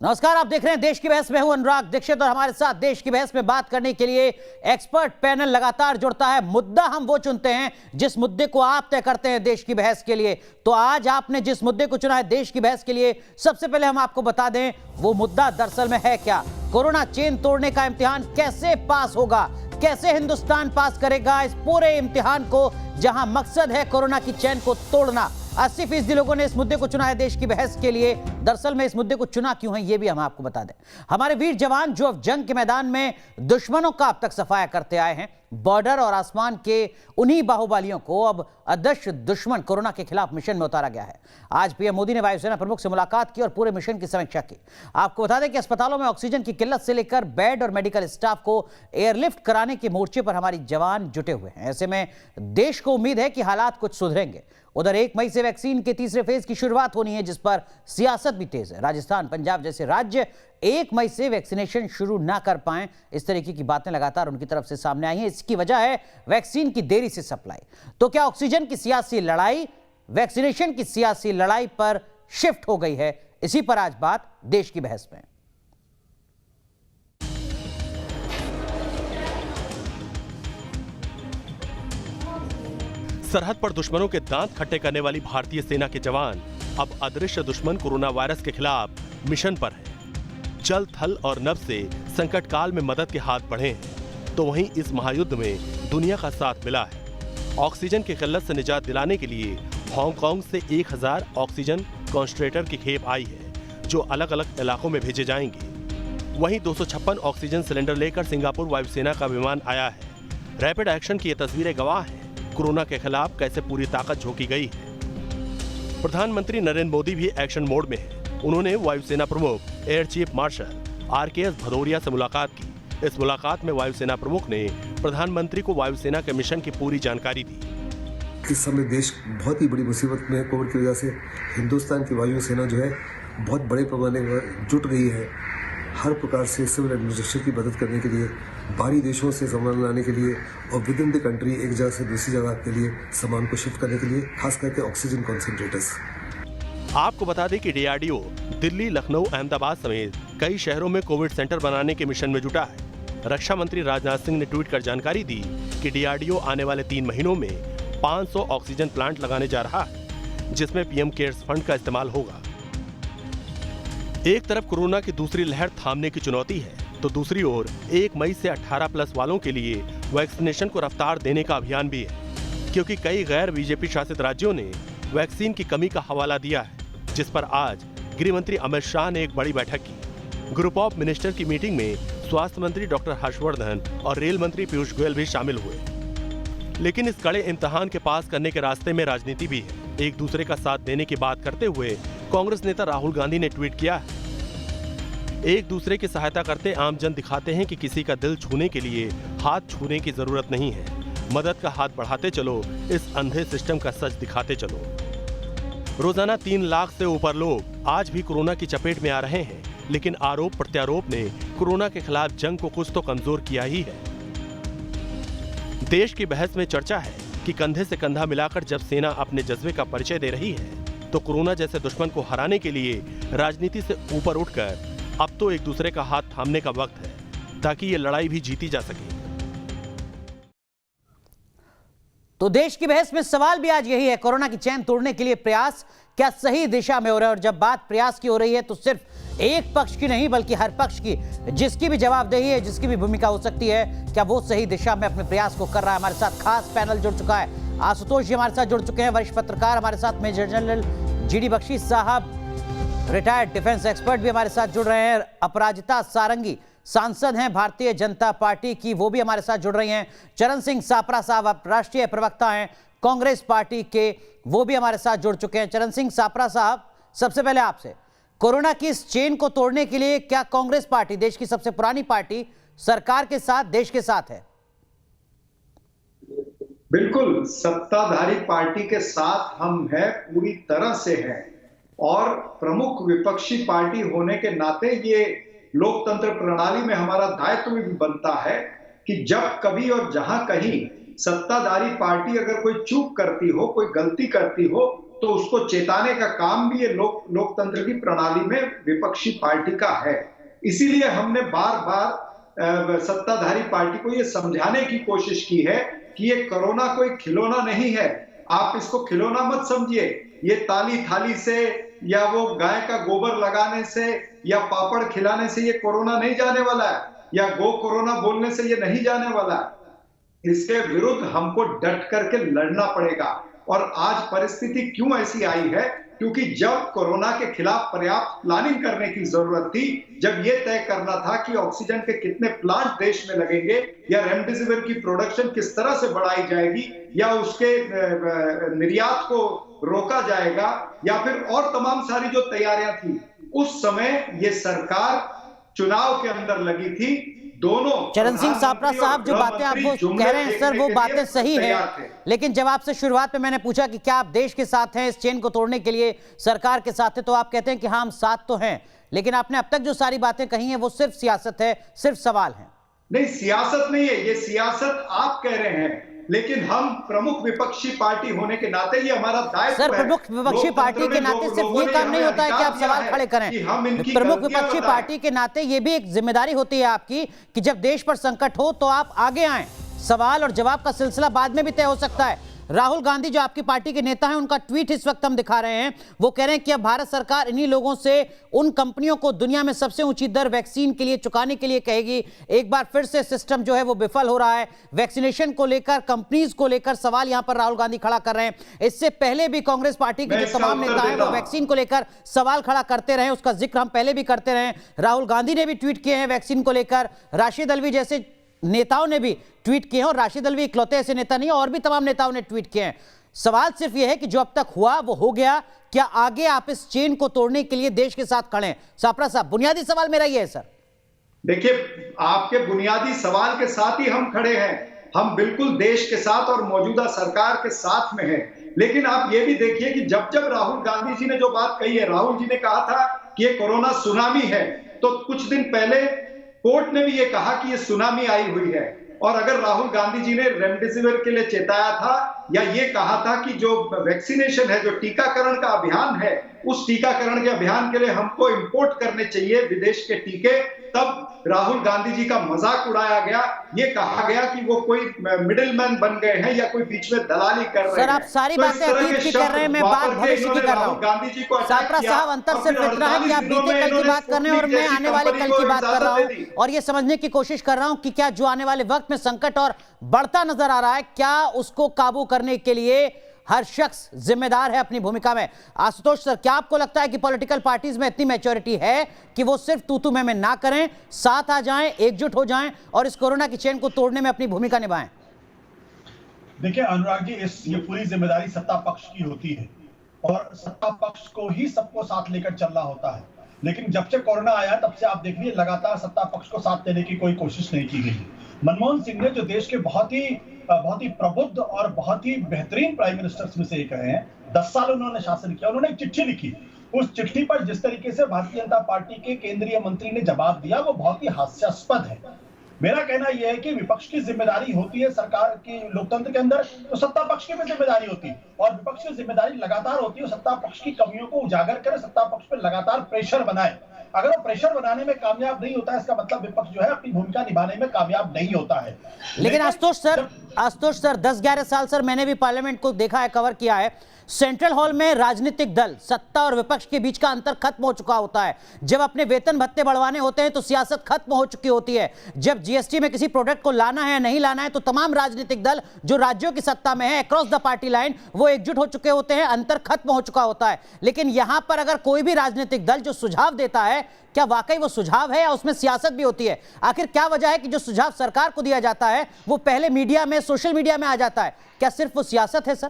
नमस्कार, आप देख रहे हैं देश की बहस में। हूं अनुराग दीक्षित और हमारे साथ देश की बहस में बात करने के लिए एक्सपर्ट पैनल लगातार जुड़ता है। मुद्दा हम वो चुनते हैं जिस मुद्दे को आप तय करते हैं देश की बहस के लिए। तो आज आपने जिस मुद्दे को चुना है देश की बहस के लिए, सबसे पहले हम आपको बता दें वो मुद्दा दरअसल में है क्या। कोरोना चेन तोड़ने का इम्तिहान कैसे पास होगा, कैसे हिंदुस्तान पास करेगा इस पूरे इम्तिहान को जहां मकसद है कोरोना की चेन को तोड़ना। 80% लोगों ने इस मुद्दे को चुना है देश की बहस के लिए। दरअसल में इस मुद्दे को चुना क्यों है ये भी हम आपको बता दें। हमारे वीर जवान जो अब जंग के मैदान में दुश्मनों का अब तक सफाया करते आए हैं, बॉर्डर और आसमान के उन्हीं बाहुबलियों को अब अदृश्य दुश्मन कोरोना के खिलाफ मिशन में उतारा गया है। आज पीएम मोदी ने वायुसेना प्रमुख से मुलाकात की और पूरे मिशन की समीक्षा की। आपको बता दें कि अस्पतालों में ऑक्सीजन की किल्लत से लेकर बेड और मेडिकल स्टाफ को एयरलिफ्ट कराने के मोर्चे पर हमारी जवान जुटे हुए हैं। ऐसे में देश को उम्मीद है कि हालात कुछ सुधरेंगे। उधर 1 मई से वैक्सीन के तीसरे फेज की शुरुआत होनी है, जिस पर सियासत भी तेज है। राजस्थान, पंजाब जैसे राज्य 1 मई से वैक्सीनेशन शुरू ना कर पाएं, इस तरीके की बातें लगातार उनकी तरफ से सामने आई हैं। इसकी वजह है वैक्सीन की देरी से सप्लाई। तो क्या ऑक्सीजन की सियासी लड़ाई वैक्सीनेशन की सियासी लड़ाई पर शिफ्ट हो गई है? इसी पर आज बात देश की बहस में। सरहद पर दुश्मनों के दांत खट्टे करने वाली भारतीय सेना के जवान अब अदृश्य दुश्मन कोरोना वायरस के खिलाफ मिशन पर हैं। जल, थल और नभ से संकट काल में मदद के हाथ बढ़े हैं, तो वहीं इस महायुद्ध में दुनिया का साथ मिला है। ऑक्सीजन की किल्लत से निजात दिलाने के लिए हांगकांग से 1000 ऑक्सीजन कॉन्संट्रेटर की खेप आई है, जो अलग अलग इलाकों में भेजे जाएंगे। वहीं 256 ऑक्सीजन सिलेंडर लेकर सिंगापुर वायुसेना का विमान आया है। रैपिड एक्शन की ये तस्वीरें गवाह हैं कोरोना के खिलाफ कैसे पूरी ताकत झोंकी गई है। प्रधानमंत्री नरेंद्र मोदी भी एक्शन मोड में है। उन्होंने वायुसेना प्रमुख air chief marshal RKS Bhadauria से मुलाकात की। इस मुलाकात में वायुसेना प्रमुख ने प्रधानमंत्री को वायुसेना के मिशन की पूरी जानकारी दी। इस समय देश बहुत ही बड़ी मुसीबत में है। कोविड की वजह से हिंदुस्तान की वायुसेना जो है बहुत बड़े पैमाने पर जुट गई है। हर प्रकार से सिविल एडमिनिस्ट्रेशन की मदद करने के लिए, बाहरी देशों से सामान लाने के लिए और विद इन द कंट्री एक जगह से दूसरी जगह के लिए सामान को शिफ्ट करने के लिए, खास करके ऑक्सीजन कॉन्सेंट्रेटर्स। आपको बता दें कि DRDO दिल्ली, लखनऊ, अहमदाबाद समेत कई शहरों में कोविड सेंटर बनाने के मिशन में जुटा है। रक्षा मंत्री राजनाथ सिंह ने ट्वीट कर जानकारी दी कि DRDO आने वाले 3 महीनों में 500 ऑक्सीजन प्लांट लगाने जा रहा है, जिसमें PM केयर्स फंड का इस्तेमाल होगा। एक तरफ कोरोना की दूसरी लहर थामने की चुनौती है, तो दूसरी ओर 1 मई से 18+ वालों के लिए वैक्सीनेशन को रफ्तार देने का अभियान भी है, क्योंकि कई गैर BJP शासित राज्यों ने वैक्सीन की कमी का हवाला दिया है, जिस पर आज गृह मंत्री अमित शाह ने एक बड़ी बैठक की। ग्रुप ऑफ मिनिस्टर की मीटिंग में स्वास्थ्य मंत्री डॉक्टर हर्षवर्धन और रेल मंत्री पीयूष गोयल भी शामिल हुए। लेकिन इस कड़े इम्तिहान के पास करने के रास्ते में राजनीति भी है। एक दूसरे का साथ देने की बात करते हुए कांग्रेस नेता राहुल गांधी ने ट्वीट किया है, एक दूसरे की सहायता करते आम जन दिखाते हैं कि किसी का दिल छूने के लिए हाथ छूने की जरूरत नहीं है। मदद का हाथ बढ़ाते चलो, इस अंधे सिस्टम का सच दिखाते चलो। रोजाना 3 लाख से ऊपर लोग आज भी कोरोना की चपेट में आ रहे हैं, लेकिन आरोप प्रत्यारोप ने कोरोना के खिलाफ जंग को कुछ तो कमजोर किया ही है। देश की बहस में चर्चा है कि कंधे से कंधा मिलाकर जब सेना अपने जज्बे का परिचय दे रही है, तो कोरोना जैसे दुश्मन को हराने के लिए राजनीति से ऊपर उठकर अब तो एक दूसरे का हाथ थामने का वक्त है, ताकि ये लड़ाई भी जीती जा सके। तो देश की बहस में सवाल भी आज यही है, कोरोना की चैन तोड़ने के लिए प्रयास क्या सही दिशा में हो रहे हैं? और जब बात प्रयास की हो रही है तो सिर्फ एक पक्ष की नहीं बल्कि हर पक्ष की, जिसकी भी जवाबदेही है, जिसकी भी भूमिका हो सकती है, क्या वो सही दिशा में अपने प्रयास को कर रहा है? हमारे साथ खास पैनल जुड़ चुका है। आशुतोष जी हमारे साथ जुड़ चुके हैं, वरिष्ठ पत्रकार। हमारे साथ मेजर जनरल GD बख्शी साहब, रिटायर्ड डिफेंस एक्सपर्ट भी हमारे साथ जुड़ रहे हैं। अपराजिता सारंगी सांसद हैं भारतीय जनता पार्टी की, वो भी हमारे साथ जुड़ रही हैं। चरण सिंह सापरा साहब आप राष्ट्रीय प्रवक्ता हैं कांग्रेस पार्टी के, वो भी हमारे साथ जुड़ चुके हैं। चरण सिंह सापरा साहब, सबसे पहले आपसे, कोरोना की इस चेन को तोड़ने के लिए क्या कांग्रेस पार्टी, देश की सबसे पुरानी पार्टी, सरकार के साथ, देश के साथ है? बिल्कुल, सत्ताधारी पार्टी के साथ हम हैं, पूरी तरह से हैं। और प्रमुख विपक्षी पार्टी होने के नाते ये लोकतंत्र प्रणाली में हमारा दायित्व भी बनता है कि जब कभी और जहां कहीं सत्ताधारी पार्टी अगर कोई चूक करती हो, कोई गलती करती हो, तो उसको चेताने का काम भी ये लोकतंत्र की प्रणाली में विपक्षी पार्टी का है। इसीलिए हमने बार बार सत्ताधारी पार्टी को ये समझाने की कोशिश की है कि ये कोरोना कोई खिलौना नहीं है, आप इसको खिलौना मत समझिए। ये ताली थाली से या वो गाय का गोबर लगाने से या पापड़ खिलाने से ये कोरोना नहीं जाने वाला है, या गो कोरोना बोलने से ये नहीं जाने वाला है। इसके विरुद्ध हमको डट करके लड़ना पड़ेगा। और आज परिस्थिति क्यों ऐसी आई है? क्योंकि जब कोरोना के खिलाफ पर्याप्त प्लानिंग करने की जरूरत थी, जब यह तय करना था कि ऑक्सीजन के कितने प्लांट देश में लगेंगे, या रेमडेसिविर की प्रोडक्शन किस तरह से बढ़ाई जाएगी, या उसके निर्यात को रोका जाएगा, या फिर और तमाम सारी जो तैयारियां थी, उस समय ये सरकार चुनाव के अंदर लगी थी। दोनों चरण सिंह सापरा साहब जो बातें आप वो कह रहे हैं सर, वो बातें सही है, लेकिन जब आपसे शुरुआत में मैंने पूछा कि क्या आप देश के साथ हैं, इस चेन को तोड़ने के लिए सरकार के साथ है, तो आप कहते हैं कि हाँ हम साथ तो हैं, लेकिन आपने अब तक जो सारी बातें कही हैं वो सिर्फ सियासत है, सिर्फ सवाल है। नहीं, सियासत नहीं है, ये सियासत आप कह रहे हैं, लेकिन हम प्रमुख विपक्षी पार्टी होने के नाते ये हमारा दायित्व है। सर, प्रमुख विपक्षी पार्टी के नाते सिर्फ ये काम नहीं होता है कि आप सवाल खड़े करें। प्रमुख विपक्षी पार्टी के नाते ये भी एक जिम्मेदारी होती है आपकी कि जब देश पर संकट हो तो आप आगे आएं। सवाल और जवाब का सिलसिला बाद में भी तय हो सकता है। राहुल गांधी जो आपकी पार्टी के नेता हैं, उनका ट्वीट इस वक्त हम दिखा रहे हैं। वो कह रहे हैं कि अब भारत सरकार इन्हीं लोगों से उन कंपनियों को दुनिया में सबसे ऊंची दर वैक्सीन के लिए चुकाने के लिए कहेगी। एक बार फिर से सिस्टम जो है वो विफल हो रहा है। वैक्सीनेशन को लेकर, कंपनीज को लेकर सवाल यहां पर राहुल गांधी खड़ा कर रहे हैं। इससे पहले भी कांग्रेस पार्टी के जो तमाम नेता हैं वो वैक्सीन को लेकर सवाल खड़ा करते रहे, उसका जिक्र हम पहले भी करते रहे। राहुल गांधी ने भी ट्वीट किए हैं वैक्सीन को लेकर, राशिद अल्वी जैसे नेताओं ने भी ट्वीट किए हैं, और राशिद अल्वी इकलौते ऐसे नेता नहीं, और भी तमाम नेताओं ने ट्वीट किए हैं। सवाल सिर्फ यह है कि जो अब तक हुआ वो हो गया, क्या आगे आप इस चेन को तोड़ने के लिए देश के साथ खड़े हैं? सापरा साहब, बुनियादी सवाल मेरा ये है सर। देखिए, आपके बुनियादी सवाल के साथ ही हम खड़े हैं। हम बिल्कुल देश के साथ और मौजूदा सरकार के साथ में हैं। लेकिन आप ये भी देखिए कि जब जब राहुल गांधी जी ने जो बात कही है, राहुल जी ने कहा था कि ये कोरोना सुनामी है, तो कुछ दिन पहले कोर्ट ने भी ये कहा कि ये सुनामी आई हुई है। और अगर राहुल गांधी जी ने रेमडेसिविर के लिए चेताया था या ये कहा था कि जो वैक्सीनेशन है, जो टीकाकरण का अभियान है, उस टीकाकरण के अभियान के लिए हमको इंपोर्ट करने चाहिए विदेश के टीके, तब राहुल गांधी जी का मजाक उड़ाया गया। ये कहा गया कि वो कोई मिडिलमैन बन गए हैं या कोई बीच में दलाली कर रहे हैं। सर, आप सारी बातें अतीत की कर रहे हैं, मैं बात भविष्य की कर रहा हूं। गांधी जी को सापरा साहब, अंतर सिर्फ इतना है कि आप बीते कल की बात कर रहे हैं और मैं आने वाले कल की बात कर रहा हूं, और ये समझने की कोशिश कर रहा हूं कि क्या जो आने वाले वक्त में संकट और बढ़ता नजर आ रहा है, क्या उसको काबू करने के लिए हर शख्स जिम्मेदार है अपनी भूमिका में। आशुतोष सर, क्या आपको लगता है कि पॉलिटिकल पार्टीज में इतनी मैच्योरिटी है कि वो सिर्फ तू मैं ना करें, साथ आ जाएं, एकजुट हो जाएं और इस कोरोना की चेन को तोड़ने में अपनी भूमिका निभाएं? देखिए अनुराग जी, ये पूरी जिम्मेदारी सत्ता पक्ष की होती है और सत्ता पक्ष को ही सबको साथ लेकर चलना होता है। लेकिन जब से कोरोना आया तब से आप देख लीजिए लगातार सत्ता पक्ष को साथ देने की कोई कोशिश नहीं की गई। मनमोहन सिंह ने, जो देश के बहुत ही प्रबुद्ध और बहुत ही बेहतरीन प्राइम मिनिस्टर्स में से एक रहे हैं, 10 साल उन्होंने शासन किया, उन्होंने एक चिट्ठी लिखी। उस चिट्ठी पर जिस तरीके से भारतीय जनता पार्टी के केंद्रीय मंत्री ने जवाब दिया वो बहुत ही हास्यास्पद है। मेरा कहना यह है कि विपक्ष की जिम्मेदारी होती है सरकार की लोकतंत्र के अंदर, तो सत्ता पक्ष की भी जिम्मेदारी होती है, और विपक्ष की जिम्मेदारी लगातार होती है सत्ता पक्ष की कमियों को उजागर करे, सत्ता पक्ष पर लगातार प्रेशर बनाए। अगर वो प्रेशर बनाने में कामयाब नहीं होता है, इसका मतलब विपक्ष जो है अपनी भूमिका निभाने में कामयाब नहीं होता है। लेकिन आशुतोष सर 10-11 साल सर मैंने भी पार्लियामेंट को देखा है, कवर किया है। सेंट्रल हॉल में राजनीतिक दल, सत्ता और विपक्ष के बीच का अंतर खत्म हो चुका होता है। जब अपने वेतन भत्ते बढ़वाने होते हैं तो सियासत खत्म हो चुकी होती है। जब जीएसटी में किसी प्रोडक्ट को लाना है या नहीं लाना है तो तमाम राजनीतिक दल जो राज्यों की सत्ता में है, अक्रॉस द पार्टी लाइन, वो एकजुट हो चुके होते हैं, अंतर खत्म हो चुका होता है। लेकिन यहां पर अगर कोई भी राजनीतिक दल जो सुझाव देता है, क्या वाकई वो सुझाव है या उसमें सियासत भी होती है? आखिर क्या वजह है कि जो सुझाव सरकार को दिया जाता है वो पहले मीडिया में, सोशल मीडिया में आ जाता है? क्या सिर्फ वो सियासत है सर?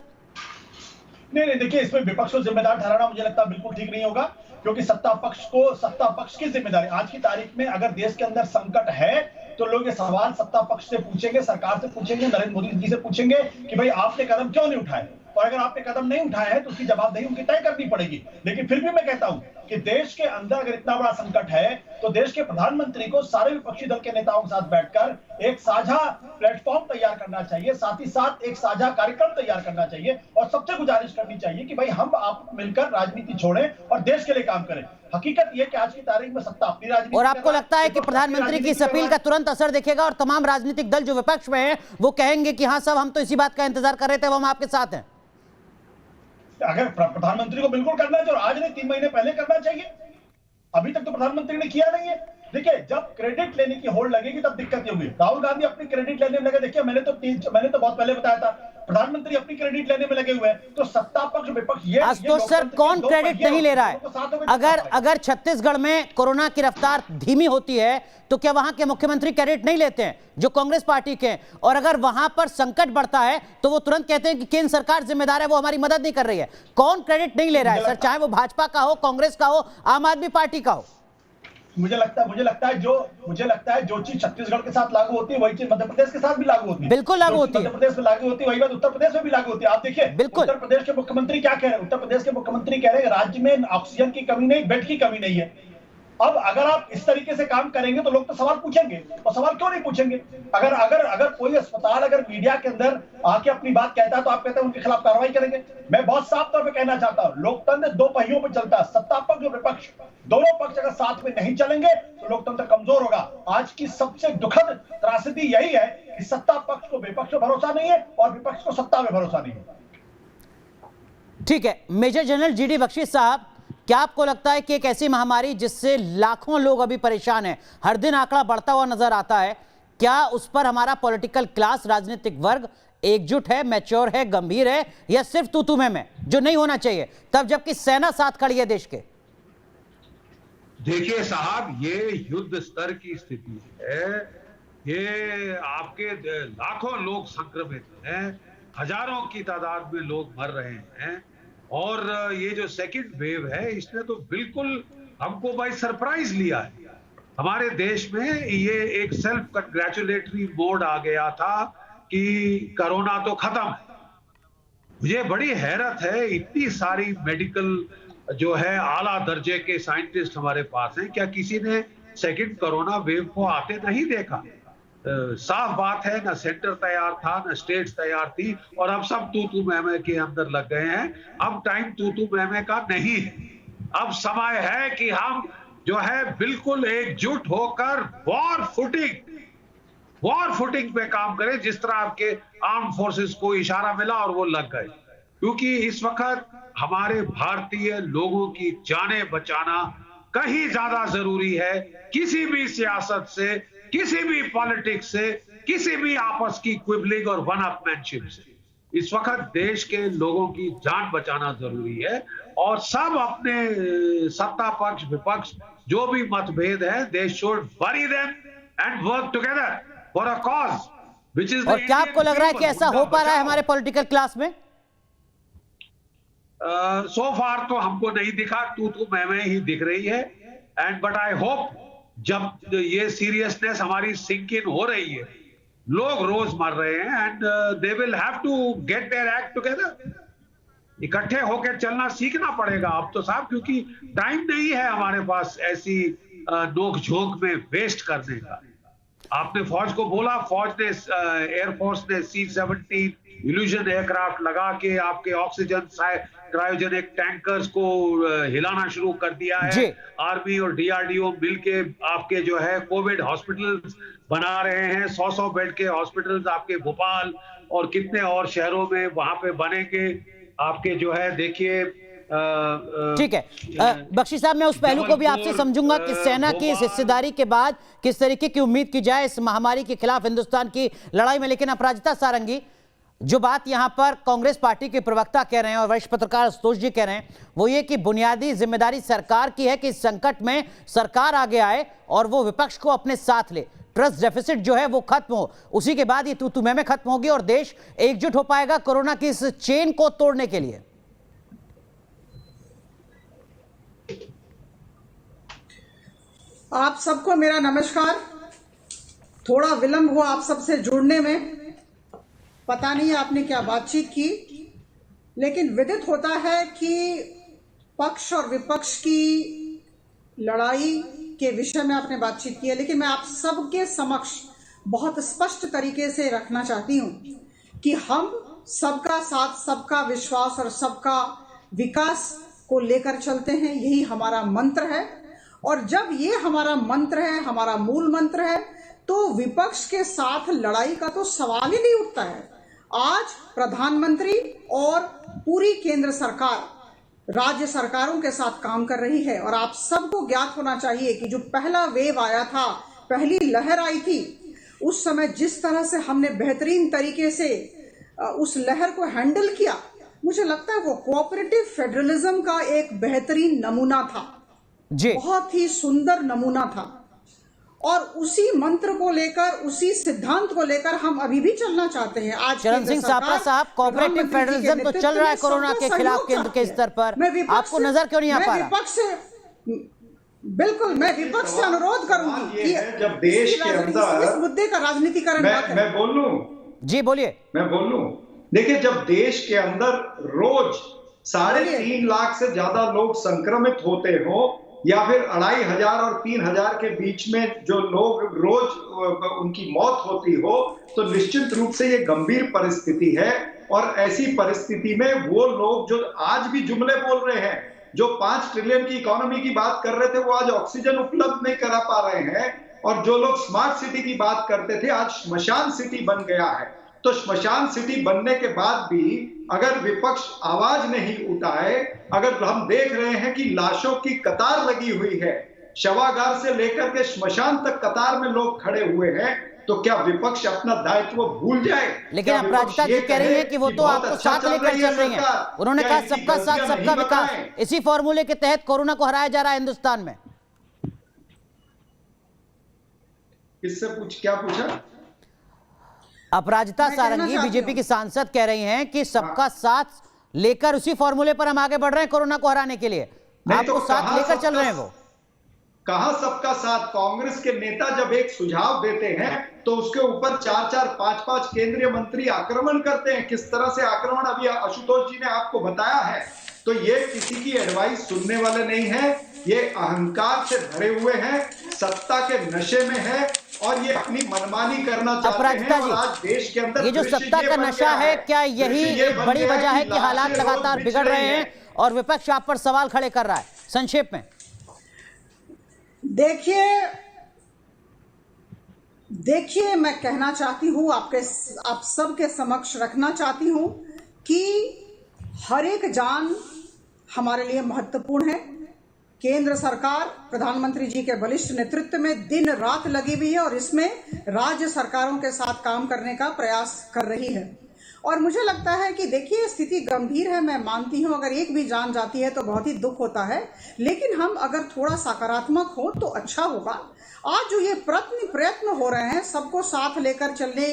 नहीं, देखिए इसमें विपक्ष को जिम्मेदार ठहराना मुझे लगता है बिल्कुल ठीक नहीं होगा, क्योंकि सत्ता पक्ष की जिम्मेदारी, आज की तारीख में अगर देश के अंदर संकट है तो लोग ये सवाल सत्ता पक्ष से पूछेंगे, सरकार से पूछेंगे, नरेंद्र मोदी जी से पूछेंगे कि भाई आपने कदम क्यों नहीं उठाए, और अगर आपने कदम नहीं उठाया है तो उसकी जवाबदेही उनकी तय करनी पड़ेगी। लेकिन फिर भी मैं कहता हूं कि देश के अंदर अगर इतना बड़ा संकट है तो देश के प्रधानमंत्री को सारे विपक्षी दल के नेताओं के साथ बैठकर एक साझा प्लेटफॉर्म तैयार करना चाहिए, साथ ही साथ एक साझा कार्यक्रम तैयार करना चाहिए और सबसे गुजारिश करनी चाहिए कि भाई हम आप मिलकर राजनीति छोड़ें और देश के लिए काम करें। हकीकत यह कि आज की तारीख में सत्ता अपनी राजनीति और आपको लगता है कि प्रधानमंत्री की इस अपील का तुरंत असर दिखेगा और तमाम राजनीतिक दल जो विपक्ष में हैं वो कहेंगे कि हाँ साहब हम तो इसी बात का इंतजार कर रहे थे, वो हम आपके साथ हैं? अगर प्रधानमंत्री को बिल्कुल करना है तो आज नहीं 3 महीने पहले करना चाहिए। अभी तक तो प्रधानमंत्री ने किया नहीं है। देखिए जब क्रेडिट लेने की होड़ लगेगी तब दिक्कत होगी। राहुल गांधी अपनी क्रेडिट लेने में लगे। देखिए मैंने तो बहुत पहले बताया था, प्रधानमंत्री अपनी क्रेडिट लेने में लगे हुए हैं, तो सत्ता पक्ष विपक्ष ये आशुतोष सर कौन क्रेडिट नहीं ले रहा है? अगर छत्तीसगढ़ में कोरोना की रफ्तार धीमी होती है तो क्या वहां के मुख्यमंत्री क्रेडिट नहीं लेते हैं जो कांग्रेस पार्टी के हैं? और अगर वहां पर संकट बढ़ता है तो वो तुरंत कहते हैं कि केंद्र सरकार जिम्मेदार है, वो हमारी मदद नहीं कर रही है। कौन क्रेडिट नहीं ले रहा है सर, चाहे वो भाजपा का हो, कांग्रेस का हो, आम आदमी पार्टी का हो? मुझे लगता है जो चीज छत्तीसगढ़ के साथ लागू होती है वही चीज मध्य प्रदेश के साथ भी लागू होती है। बिल्कुल लागू होती है। मध्य प्रदेश में लागू होती है वही बात उत्तर प्रदेश में भी लागू होती है। आप देखिए बिल्कुल। उत्तर प्रदेश के मुख्यमंत्री क्या कह रहे हैं? उत्तर प्रदेश के मुख्यमंत्री कह रहे हैं राज्य में ऑक्सीजन की कमी नहीं, बेड की कमी नहीं है। अब अगर आप इस तरीके से काम करेंगे तो लोग तो सवाल पूछेंगे, और सवाल क्यों नहीं पूछेंगे? अगर कोई अस्पताल अगर मीडिया के अंदर आके अपनी बात कहता है तो आप कहते हैं उनके खिलाफ कार्रवाई करेंगे। मैं बहुत साफ तौर पे कहना चाहता हूं, लोकतंत्र 2 पहियों पर चलता है। सत्ता पक्ष और विपक्ष दोनों पक्ष अगर साथ में नहीं चलेंगे तो लोकतंत्र कमजोर होगा। आज की सबसे दुखद त्रासदी यही है कि सत्ता पक्ष को विपक्ष पर भरोसा नहीं है और विपक्ष को सत्ता में भरोसा नहीं है। ठीक है, मेजर जनरल जीडी बख्शी साहब, क्या आपको लगता है कि एक ऐसी महामारी जिससे लाखों लोग अभी परेशान हैं, हर दिन आंकड़ा बढ़ता हुआ नजर आता है, क्या उस पर हमारा पॉलिटिकल क्लास, राजनीतिक वर्ग एकजुट है, मैच्योर है, गंभीर है, या सिर्फ तू में जो नहीं होना चाहिए तब जबकि सेना साथ खड़ी है देश के? देखिए साहब, ये युद्ध स्तर की स्थिति है। ये आपके लाखों लोग संक्रमित हैं, हजारों की तादाद में लोग मर रहे हैं, और ये जो सेकंड वेव है इसने तो बिल्कुल हमको बाय सरप्राइज लिया है। हमारे देश में ये एक सेल्फ कंग्रेचुलेटरी मोड आ गया था कि कोरोना तो खत्म। मुझे बड़ी हैरत है, इतनी सारी मेडिकल जो है आला दर्जे के साइंटिस्ट हमारे पास हैं, क्या किसी ने सेकंड कोरोना वेव को आते नहीं देखा? साफ बात है, ना सेंटर तैयार था, ना स्टेट्स तैयार थी, और अब सब तू मैं के अंदर लग गए हैं। अब टाइम तू मैं का नहीं है। अब समय है कि हम जो है बिल्कुल एकजुट होकर वॉर फुटिंग पे काम करें, जिस तरह आपके आर्म फोर्सेस को इशारा मिला और वो लग गए। क्योंकि इस वक्त हमारे भारतीय लोगों की जानें बचाना कहीं ज्यादा जरूरी है, किसी भी सियासत से, किसी भी पॉलिटिक्स से, किसी भी आपस की क्विबलिंग और वन अपमैनशिप से। इस वक्त देश के लोगों की जान बचाना जरूरी है, और सब अपने सत्ता पक्ष विपक्ष जो भी मतभेद है, they should bury them and work together for a cause which is। और क्या आपको लग रहा है कि ऐसा हो पा रहा है हमारे पॉलिटिकल क्लास में? सो फार तो हमको नहीं दिखा, तू मैं ही दिख रही है। एंड बट आई होप जब ये सीरियसनेस हमारी सिंक इन हो रही है, लोग रोज मर रहे हैं, and they will have to get their act together. इकट्ठे होकर चलना सीखना पड़ेगा अब तो साहब, क्योंकि टाइम नहीं है हमारे पास ऐसी नोक झोंक में वेस्ट करने का। आपने फौज को बोला, फौज ने एयरफोर्स ने C-17 इल्यूजन एयरक्राफ्ट लगा के आपके ऑक्सीजन क्रायोजेनिक टैंकर्स को हिलाना शुरू कर दिया है। आर्मी और DRDO मिलके आपके जो है कोविड हॉस्पिटल्स बना रहे हैं। 100 बेड के हॉस्पिटल्स आपके भोपाल और कितने और शहरों में वहां पे बनेंगे आपके जो है। देखिए ठीक है बख्शी साहब, मैं उस पहलू को भी आपसे समझूंगा कि सेना की इस हिस्सेदारी के बाद किस तरीके की उम्मीद की जाए इस महामारी के खिलाफ हिंदुस्तान की लड़ाई में। लेकिन अपराजिता सारंगी, जो बात यहां पर कांग्रेस पार्टी के प्रवक्ता कह रहे हैं और वरिष्ठ पत्रकार आशुतोष जी कह रहे हैं, वो ये कि बुनियादी जिम्मेदारी सरकार की है कि इस संकट में सरकार आगे आए और वो विपक्ष को अपने साथ ले, ट्रस्ट डेफिसिट जो है वो खत्म हो, उसी के बाद ये तू मैं खत्म होगी और देश एकजुट हो पाएगा कोरोना की इस चेन को तोड़ने के लिए। आप सबको मेरा नमस्कार। थोड़ा विलंब हुआ आप सबसे जुड़ने में, पता नहीं आपने क्या बातचीत की, लेकिन विदित होता है कि पक्ष और विपक्ष की लड़ाई के विषय में आपने बातचीत की है, लेकिन मैं आप सबके समक्ष बहुत स्पष्ट तरीके से रखना चाहती हूं कि हम सबका साथ, सबका विश्वास और सबका विकास को लेकर चलते हैं। यही हमारा मंत्र है, और जब ये हमारा मंत्र है, हमारा मूल मंत्र है, तो विपक्ष के साथ लड़ाई का तो सवाल ही नहीं उठता है। आज प्रधानमंत्री और पूरी केंद्र सरकार राज्य सरकारों के साथ काम कर रही है, और आप सबको ज्ञात होना चाहिए कि जो पहला वेव आया था, पहली लहर आई थी, उस समय जिस तरह से हमने बेहतरीन तरीके से उस लहर को हैंडल किया, मुझे लगता है वो कोऑपरेटिव फेडरलिज्म का एक बेहतरीन नमूना था जी, बहुत ही सुंदर नमूना था। और उसी मंत्र को लेकर, उसी सिद्धांत को लेकर हम अभी भी चलना चाहते हैं। आज चरण सिंह सापरा साहब, कोऑपरेटिव फेडरलिज्म तो चल रहा है कोरोना के खिलाफ केंद्र के स्तर पर, आपको नजर क्यों नहीं आ पा रहा? विपक्ष से बिल्कुल, मैं विपक्ष से अनुरोध करूंगी कि जब देश के अंदर इस मुद्दे का राजनीतिकरण ना करें। मैं बोल लूं? जी बोलिए। मैं बोल लूं? देखिए, जब देश के अंदर रोज 3.5 लाख से ज्यादा लोग संक्रमित होते हो, या फिर 2,500 और 3,000 के बीच में जो लोग रोज उनकी मौत होती हो, तो निश्चित रूप से ये गंभीर परिस्थिति है। और ऐसी परिस्थिति में वो लोग जो आज भी जुमले बोल रहे हैं, जो 5 ट्रिलियन की इकोनॉमी की बात कर रहे थे, वो आज ऑक्सीजन उपलब्ध नहीं करा पा रहे हैं। और जो लोग स्मार्ट सिटी की बात करते थे, आज श्मशान सिटी बन गया है। तो श्मशान सिटी बनने के बाद भी अगर विपक्ष आवाज नहीं उठाए, अगर हम देख रहे हैं कि लाशों की कतार लगी हुई है, शवागार से लेकर के श्मशान तक कतार में लोग खड़े हुए हैं, तो क्या विपक्ष अपना दायित्व भूल जाए? लेकिन अपराजिता जी कह रही है कि वो तो आपको साथ लेकर चल रही है। उन्होंने कहा सबका साथ, सबका विकास, इसी फॉर्मूले के तहत कोरोना को हराया जा रहा है हिंदुस्तान में। किससे क्या पूछा? अपराजिता सारंगी बीजेपी की सांसद कह रही हैं कि सबका साथ लेकर उसी फॉर्मूले पर हम आगे बढ़ रहे हैं कोरोना को हराने के लिए। आपको साथ लेकर चल रहे हैं वो। कहां सबका साथ? कांग्रेस के नेता जब एक सुझाव देते हैं तो उसके ऊपर 4-4, 5-5 केंद्रीय मंत्री आक्रमण करते हैं। किस तरह से आक्रमण अभी आशुतोष जी ने आपको बताया है। तो ये किसी की एडवाइस सुनने वाले नहीं है, ये अहंकार से भरे हुए हैं, सत्ता के नशे में है, और ये अपनी मनमानी करना चाहते हैं। और आज देश के अंदर ये जो सत्ता का नशा है, क्या यही एक बड़ी वजह है कि हालात लगातार बिगड़ रहे हैं और विपक्ष आप पर सवाल खड़े कर रहा है? संक्षेप में देखिए, मैं कहना चाहती हूं, आप सबके समक्ष रखना चाहती हूं कि हर एक जान हमारे लिए महत्वपूर्ण है। केंद्र सरकार प्रधानमंत्री जी के बलिष्ठ नेतृत्व में दिन रात लगी हुई है, और इसमें राज्य सरकारों के साथ काम करने का प्रयास कर रही है। और मुझे लगता है कि देखिए, स्थिति गंभीर है, मैं मानती हूं, अगर एक भी जान जाती है तो बहुत ही दुख होता है, लेकिन हम अगर थोड़ा सकारात्मक हो तो अच्छा होगा। आज जो ये प्रयत्न हो रहे हैं, सबको साथ लेकर चलने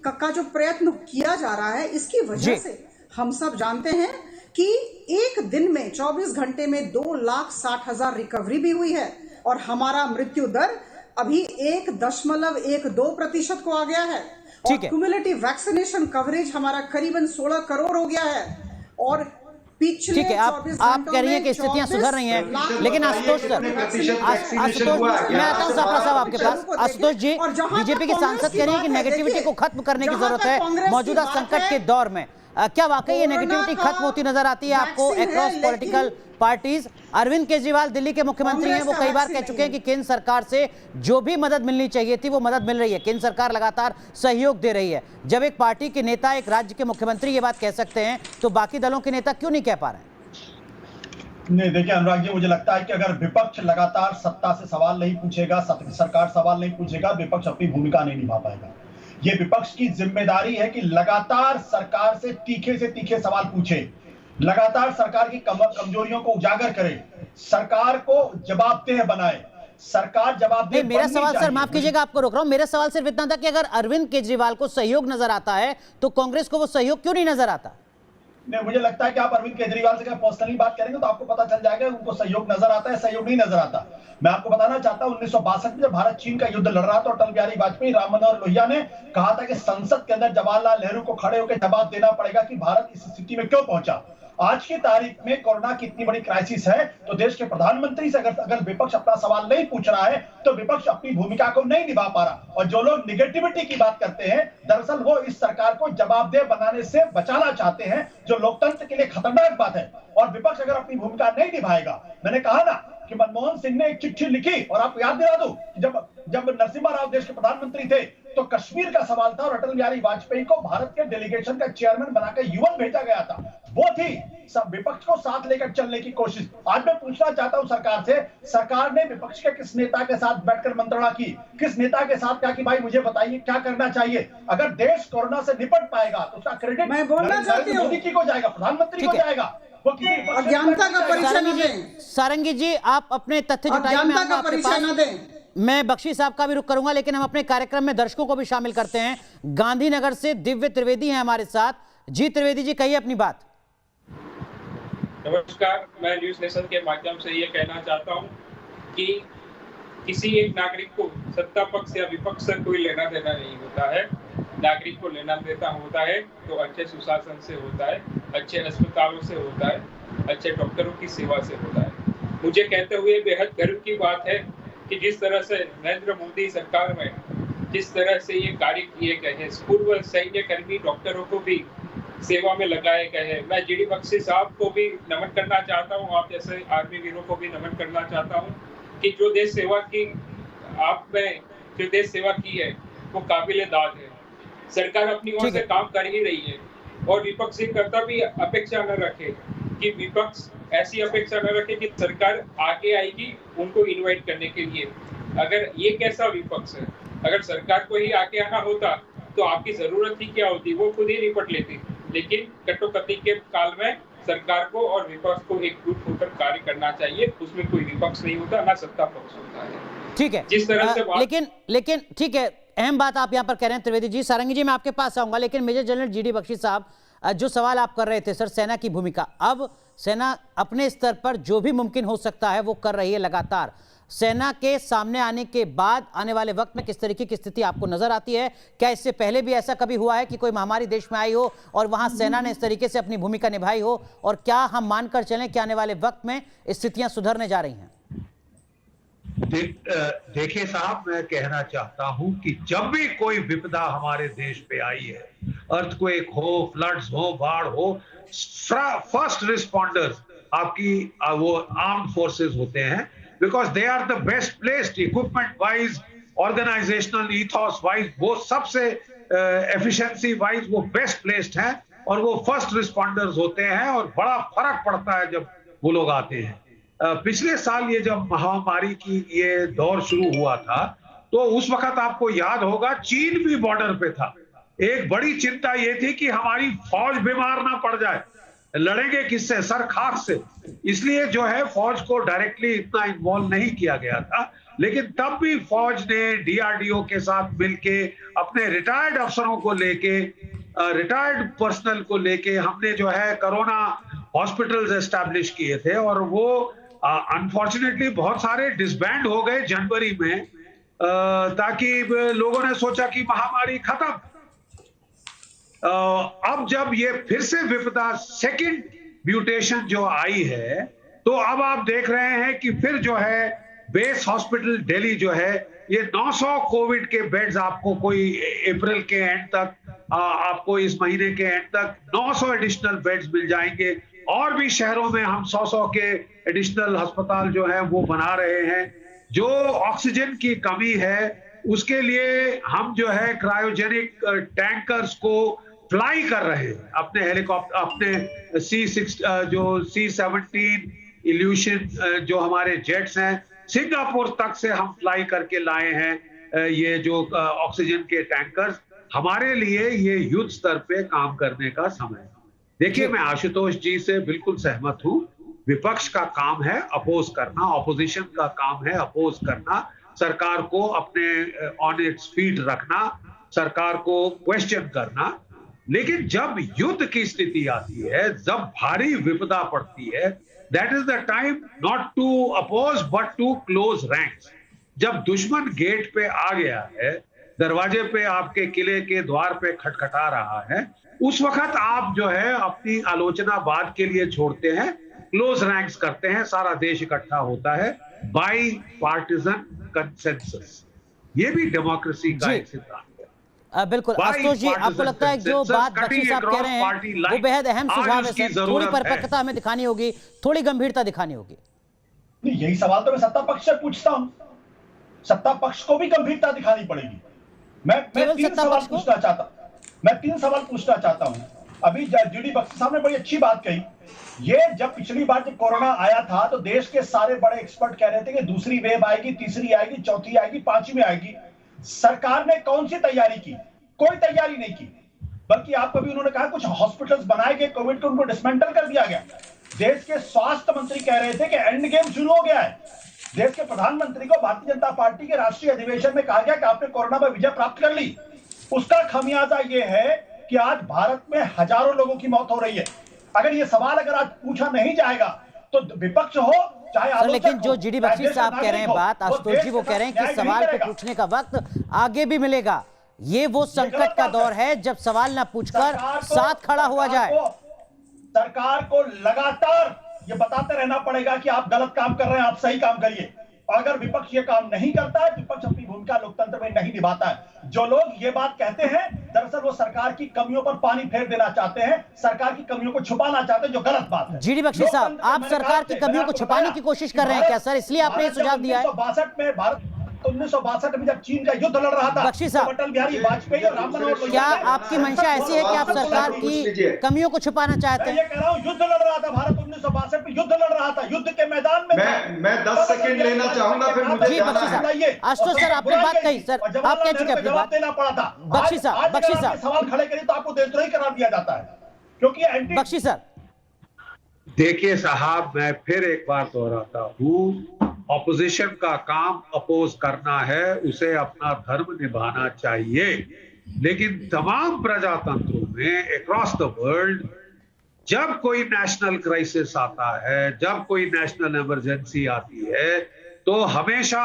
का जो प्रयत्न किया जा रहा है, इसकी वजह से हम सब जानते हैं कि एक दिन में 24 घंटे में 2,60,000 रिकवरी भी हुई है, और हमारा मृत्यु दर अभी 1.12% को आ गया है। और क्यूमुलेटिव वैक्सीनेशन कवरेज हमारा करीबन 16 करोड़ हो गया है। और पिछले ठीक है, आप कह रही हैं कि स्थितियां सुधर रही हैं, लेकिन आशुतोष सर, मैं आता हूं सापरा साहब आपके पास। आशुतोष जी, बीजेपी के सांसद कह रही है कि नेगेटिविटी को खत्म करने की जरूरत है मौजूदा संकट के दौर में। क्या वाकई ये नेगेटिविटी खत्म होती नजर आती है आपको across political parties? Arvind Kejriwal Delhi के मुख्यमंत्री हैं, वो कई बार कह चुके हैं कि केंद्र सरकार से जो भी मदद मिलनी चाहिए थी वो मदद मिल रही है, केंद्र सरकार लगातार सहयोग दे रही है। जब एक पार्टी के नेता, एक राज्य के मुख्यमंत्री ये बात कह सकते हैं, तो बाकी दलों के नेता क्यों नहीं कह पा रहे हैं? नहीं, देखिए अनुराग जी, मुझे लगता है कि अगर विपक्ष लगातार सत्ता से सवाल नहीं पूछेगा, सरकार सवाल नहीं पूछेगा, विपक्ष अपनी भूमिका नहीं निभा पाएगा। ये विपक्ष की जिम्मेदारी है कि लगातार सरकार से तीखे सवाल पूछे, लगातार सरकार की कमजोरियों को उजागर करे, सरकार को जवाबदेह बनाए। सरकार जवाबदेह। मेरा सवाल सर, माफ कीजिएगा आपको रोक रहा हूं, मेरा सवाल सिर्फ इतना था कि अगर अरविंद केजरीवाल को सहयोग नजर आता है तो कांग्रेस को वो सहयोग क्यों नहीं नजर आता? नहीं, मुझे लगता है कि आप अरविंद केजरीवाल से पर्सनली बात करेंगे तो आपको पता चल जाएगा उनको सहयोग नजर आता है, सहयोग नहीं नजर आता। मैं आपको बताना चाहता हूं, 1962 में जब भारत चीन का युद्ध लड़ रहा था, अटल बिहारी वाजपेयी, राम मनोहर लोहिया ने कहा था कि संसद के अंदर जवाहरलाल नेहरू को खड़े होकर जवाब देना पड़ेगा कि भारत इस स्थिति में क्यों पहुंचा। आज की तारीख में कोरोना की इतनी बड़ी क्राइसिस है, तो देश के प्रधानमंत्री से अगर विपक्ष अपना सवाल नहीं पूछ रहा है तो विपक्ष अपनी भूमिका को नहीं निभा पा रहा। और जो लोग निगेटिविटी की बात करते हैं, दरअसल वो इस सरकार को जवाबदेह बनाने से बचाना चाहते हैं, जो लोकतंत्र के लिए खतरनाक बात है। और विपक्ष अगर अपनी भूमिका नहीं निभाएगा, मैंने कहा ना कि मनमोहन सिंह ने एक चिट्ठी लिखी, और आपको याद दिला दूं कि जब नरसिम्हा राव देश के प्रधानमंत्री थे तो कश्मीर का सवाल था और अटल बिहारी वाजपेयी को भारत के डेलीगेशन का चेयरमैन बनाकर यूएन भेजा गया था। वो थी सब विपक्ष को साथ लेकर चलने की कोशिश। आज मैं पूछना चाहता हूं सरकार से, सरकार ने विपक्ष के किस नेता के साथ बैठकर मंत्रणा की, किस नेता के साथ कहा कि भाई मुझे बताइए क्या करना चाहिए? अगर देश कोरोना से निपट पाएगा तो उसका क्रेडिट मैं बोलना चाहती हूं मोदी की को जाएगा, प्रधानमंत्री को जाएगा। अज्ञानता का परिचय न दें। सारंगी जी, आप अपने तथ्य जुटाइए। अज्ञानता का परिचय न दें। मैं बख्शी साहब का भी रुख करूंगा, लेकिन हम अपने कार्यक्रम में दर्शकों को भी शामिल करते हैं। गांधीनगर से दिव्य त्रिवेदी हैं हमारे साथ। जी त्रिवेदी जी, कहिए अपनी बात। नमस्कार, मैं न्यूज नेशन के माध्यम से ये कहना चाहता हूँ कि किसी एक नागरिक को सत्ता पक्ष या विपक्ष से कोई लेना देना नहीं होता है। नागरिक को लेना देना होता है तो अच्छे सुशासन से होता है, अच्छे अस्पतालों से होता है, अच्छे डॉक्टरों की सेवा से होता है। मुझे कहते हुए बेहद गर्व की बात है कि जिस तरह से नरेंद्र मोदी सरकार में जिस तरह से ये कार्य किए गए हैं, पूर्व सैन्य कर्मी डॉक्टरों को भी सेवा में लगाए गए हैं। मैं जीडी बख्शी साहब को भी नमन करना चाहता हूँ, आप जैसे आर्मी वीरों को भी नमन करना चाहता हूँ कि जो देश सेवा की आपने जो देश सेवा की है वो काबिले दाद है। सरकार अपनी ओर से काम कर ही रही है और विपक्ष से करता भी अपेक्षा न रखे कि विपक्ष ऐसी अपेक्षा न रखे कि सरकार आगे आएगी उनको इनवाइट करने के लिए। अगर ये कैसा विपक्ष है? अगर सरकार को ही आगे आना होता तो आपकी जरूरत ही क्या होती? वो खुद ही निपट लेती। लेकिन कटौती के काल में सरकार को और विपक्ष को एकजुट होकर कार्य करना चाहिए। उसमें कोई विपक्ष नहीं होता, ना सत्ता पक्ष होता है। ठीक है, जिस तरह से लेकिन ठीक है, अहम बात आप यहाँ पर कह रहे हैं त्रिवेदी जी। सारंगी जी, मैं आपके पास आऊंगा, लेकिन मेजर जनरल जीडी बख्शी साहब, जो सवाल आप कर रहे थे सर, सेना की भूमिका, अब सेना अपने स्तर पर जो भी मुमकिन हो सकता है वो कर रही है लगातार। सेना के सामने आने के बाद आने वाले वक्त में किस तरीके की स्थिति आपको नजर आती है? क्या इससे पहले भी ऐसा कभी हुआ है कि कोई महामारी देश में आई हो और वहां सेना ने इस तरीके से अपनी भूमिका निभाई हो? और क्या हम मानकर चलें कि आने वाले वक्त में स्थितियां सुधरने जा रही हैं? देखिए साहब, मैं कहना चाहता हूं कि जब भी कोई विपदा हमारे देश पे आई है, अर्थक्वेक हो, फ्लड्स हो, बाढ़ हो, फर्स्ट रिस्पॉन्डर्स आपकी वो आर्म्ड फोर्सेस होते हैं, because they are the best placed equipment wise, organisational ethos wise, वो सबसे एफिशिएंसी वाइज वो बेस्ट प्लेस्ड हैं और वो फर्स्ट रिस्पॉन्डर्स होते हैं। और बड़ा फर्क पड़ता है जब वो लोग आते हैं। पिछले साल ये जब महामारी की ये दौर शुरू हुआ था तो उस वक्त आपको याद होगा चीन भी बॉर्डर पे था। एक बड़ी चिंता ये थी कि हमारी फौज बीमार ना पड़ जाए, लड़ेंगे किससे? सर खाक से। इसलिए जो है फौज को डायरेक्टली इतना इन्वॉल्व नहीं किया गया था, लेकिन तब भी फौज ने डीआरडीओ के साथ मिलके अपने रिटायर्ड अफसरों को लेके, रिटायर्ड पर्सनल को लेके हमने जो है कोरोना हॉस्पिटल्स एस्टैब्लिश किए थे। और वो अनफॉर्चुनेटली बहुत सारे डिसबैंड हो गए जनवरी में, ताकि लोगों ने सोचा कि महामारी खत्म। अब जब ये फिर से विपदा सेकंड म्यूटेशन जो आई है, तो अब आप देख रहे हैं कि फिर जो है बेस हॉस्पिटल दिल्ली जो है ये 900 कोविड के बेड्स आपको कोई अप्रैल के एंड तक, आपको इस महीने के एंड तक 900 एडिशनल बेड्स मिल जाएंगे। और भी शहरों में हम 100 के एडिशनल अस्पताल जो है वो बना रहे हैं। जो ऑक्सीजन की कमी है उसके लिए हम जो है क्रायोजेनिक टैंकर्स को फ्लाई कर रहे हैं, अपने हेलीकॉप्टर, अपने C-17 इल्यूशन जो हमारे जेट्स हैं, सिंगापुर तक से हम फ्लाई करके लाए हैं ये जो ऑक्सीजन के टैंकर्स। हमारे लिए ये युद्ध स्तर पे काम करने का समय है। देखिए, मैं आशुतोष जी से बिल्कुल सहमत हूं। विपक्ष का काम है अपोज करना, ऑपोजिशन का काम है अपोज करना, सरकार को अपने ऑन इट्स फीट रखना, सरकार को क्वेश्चन करना। लेकिन जब युद्ध की स्थिति आती है, जब भारी विपदा पड़ती है, that is the time not to oppose but to close ranks. जब दुश्मन गेट पे आ गया है दरवाजे पे आपके किले के द्वार पे खटखटा रहा है, उस वक्त आप जो है अपनी आलोचना बाद के लिए छोड़ते हैं, क्लोज रैंक्स करते हैं, सारा देश इकट्ठा होता है, बाई पार्टिजन कंसेंसस। ये भी डेमोक्रेसी का एक सिद्धांत है। बिल्कुल आशुतोष जी, आपको लगता है जो बात बख्शी साहब कह रहे हैं वो बेहद अहम सुझाव है सर, थोड़ी परिपक्वता हमें दिखानी होगी, थोड़ी गंभीरता दिखानी होगी। नहीं, यही सवाल तो मैं सत्ता पक्ष से पूछता हूं, सत्ता पक्ष को भी गंभीरता दिखानी पड़ेगी। मैं तीन सवाल पूछना चाहता हूं। अभी जीडी बख्शी साहब ने बड़ी अच्छी बात कही। ये जब पिछली बार जब कोरोना आया था तो देश के सारे बड़े एक्सपर्ट कह रहे थे कि दूसरी वेव आएगी, तीसरी आएगी, चौथी आएगी, पांचवी आएगी। सरकार ने कौन सी तैयारी की? कोई तैयारी नहीं की, बल्कि आपको भी उन्होंने कहा कुछ हॉस्पिटल्स बनाए गए, कोविड को उनको डिसमेंटल कर दिया गया। देश के स्वास्थ्य मंत्री कह रहे थे कि एंड गेम शुरू हो गया है। देश के प्रधानमंत्री को भारतीय जनता पार्टी के राष्ट्रीय अधिवेशन में कहा गया कि आपने कोरोना पर विजय प्राप्त कर ली। उसका खामियाजा यह है कि आज भारत में हजारों लोगों की मौत हो रही है। अगर ये सवाल अगर आज पूछा नहीं जाएगा तो विपक्ष हो चाहे आलोचक हो, लेकिन जो जीडी बख्शी साहब कह रहे हैं बात, आशुतोष जी वो कह रहे हैं कि सवाल को पूछने का वक्त आगे भी मिलेगा। ये वो संकट का दौर है जब सवाल ना पूछकर साथ खड़ा हुआ जाए। सरकार को लगातार ये बताते रहना पड़ेगा कि आप गलत काम कर रहे हैं, आप सही काम करिए। और अगर विपक्ष ये काम नहीं करता है, विपक्ष अपनी भूमिका लोकतंत्र में नहीं निभाता है। जो लोग ये बात कहते हैं दरअसल वो सरकार की कमियों पर पानी फेर देना चाहते हैं, सरकार की कमियों को छुपाना चाहते हैं, जो गलत बात है। जीडी बख्शी साहब, आप सरकार की कमियों को छुपाने की कोशिश कर रहे हैं क्या सर? इसलिए आपने ये सुझाव दिया है। 1962 में भारत 1962 में जब चीन का युद्ध लड़ रहा था, बख्शी साहब, अटल बिहारी वाजपेयी और राम मनोहर लोहिया, क्या आपकी मंशा ऐसी है कि आप सरकार की कमियों को छुपाना चाहते हैं? मैं ये कह रहा हूं, युद्ध लड़ रहा था भारत 1962 में, युद्ध लड़ रहा था, युद्ध के मैदान में। मैं 10 सेकंड लेना चाहूंगा, फिर मुझे जी बख्शी साहब, आशुतोष सर आपने बात कही, सर आप कह चुके अपनी बात। देना पड़ा था। बख्शी साहब सवाल खड़े करिए तो आपको देशद्रोही करार दिया जाता है, क्योंकि बख्शी सर देखिए साहब, मैं फिर एक बार दोहराता हूं, ऑपोजिशन का काम अपोज करना है, उसे अपना धर्म निभाना चाहिए। लेकिन तमाम प्रजातंत्रों में अक्रॉस द वर्ल्ड जब कोई नेशनल क्राइसिस आता है, जब कोई नेशनल इमरजेंसी आती है, तो हमेशा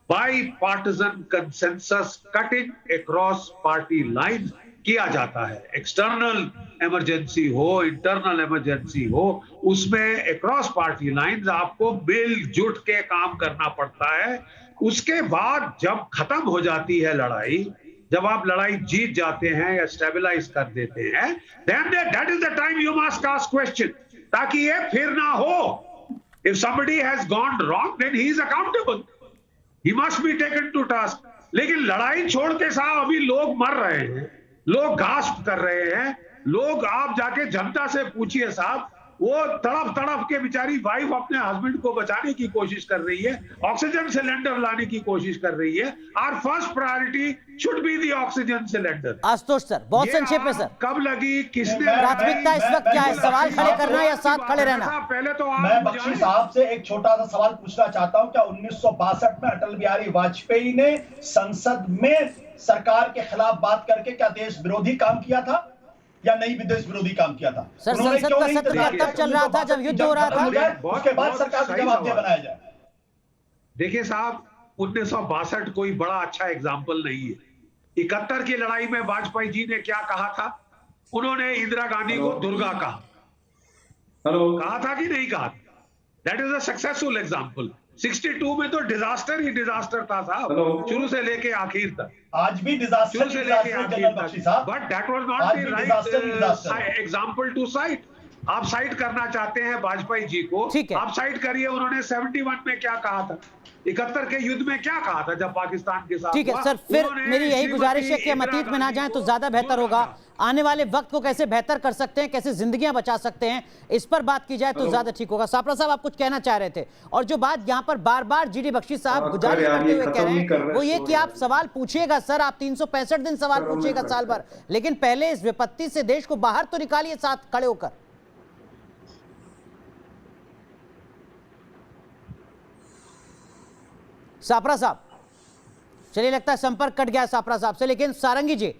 by partisan consensus cutting across party line किया जाता है। एक्सटर्नल इमरजेंसी हो, इंटरनल इमरजेंसी हो, उसमें अक्रॉस पार्टी लाइंस आपको मिलजुट के काम करना पड़ता है। उसके बाद जब खत्म हो जाती है लड़ाई, जब आप लड़ाई जीत जाते हैं या स्टेबलाइज कर देते हैं, that is the time you must ask question, ताकि ये फिर ना हो। If somebody has gone wrong then he is accountable, he must be taken to task. लेकिन लड़ाई छोड़ के साहब अभी लोग मर रहे हैं, लोग गास्प कर रहे हैं, लोग, आप जाके जनता से पूछिए साहब, वो तड़प के बेचारी वाइफ अपने हस्बैंड को बचाने की कोशिश कर रही है, ऑक्सीजन सिलेंडर लाने की कोशिश कर रही है। Our first priority should be the oxygen cylinder. Ashutosh sir बहुत संक्षेप में सर, कब लगी, किसने, प्राथमिकता इस वक्त क्या है? सवाल खड़े करना या साथ खड़े रहना? पहले तो मैं बख्शी साहब से एक छोटा सा सवाल पूछना चाहता हूं। क्या 1962 में अटल बिहारी वाजपेयी ने संसद में सरकार के खिलाफ बात करके क्या देश विरोधी काम किया था या नहीं विदेश विरोधी काम किया था? सर संसद का सत्र तब चल रहा था जब युद्ध हो रहा था, उसके बाद सरकार को जवाबदेह बनाया जाए। देखिए साहब, 1962 कोई बड़ा अच्छा एग्जाम्पल नहीं है। 71 की लड़ाई में वाजपेयी जी ने क्या कहा था? उन्होंने इंदिरा गांधी को दुर्गा कहा, कहा था कि नहीं कहा? That is a successful example. 62 में तो डिजास्टर ही डिजास्टर था साहब, शुरू से लेके आखिर तक। आज भी डिजास्टर से लेके आखिर तक, but that was not the right example to cite. आप साइट करना चाहते हैं वाजपेयी जी को, आप साइट करिए। उन्होंने 71 में क्या कहा था, 71 के युद्ध में क्या कहा था जब पाकिस्तान के साथ? ठीक है सर, फिर मेरी यही गुजारिश है कि हम अतीत में ना जाएं तो ज्यादा बेहतर होगा। आने वाले वक्त को कैसे बेहतर कर सकते हैं, कैसे जिंदगियां बचा सकते हैं, इस पर बात की जाए तो ज्यादा ठीक होगा। सापरा साहब आप कुछ कहना चाह रहे थे, और जो बात यहाँ पर बार बार जीडी बख्शी साहब गुजारिश करते हुए कह रहे हैं वो ये कि आप सवाल पूछिएगा सर, आप 365 दिन सवाल पूछिएगा साल भर, लेकिन पहले इस विपत्ति से देश को बाहर तो निकालिए साथ खड़े होकर। सापरा साहब, चलिए लगता है संपर्क कट गया सापरा साहब से, लेकिन सारंगी जी,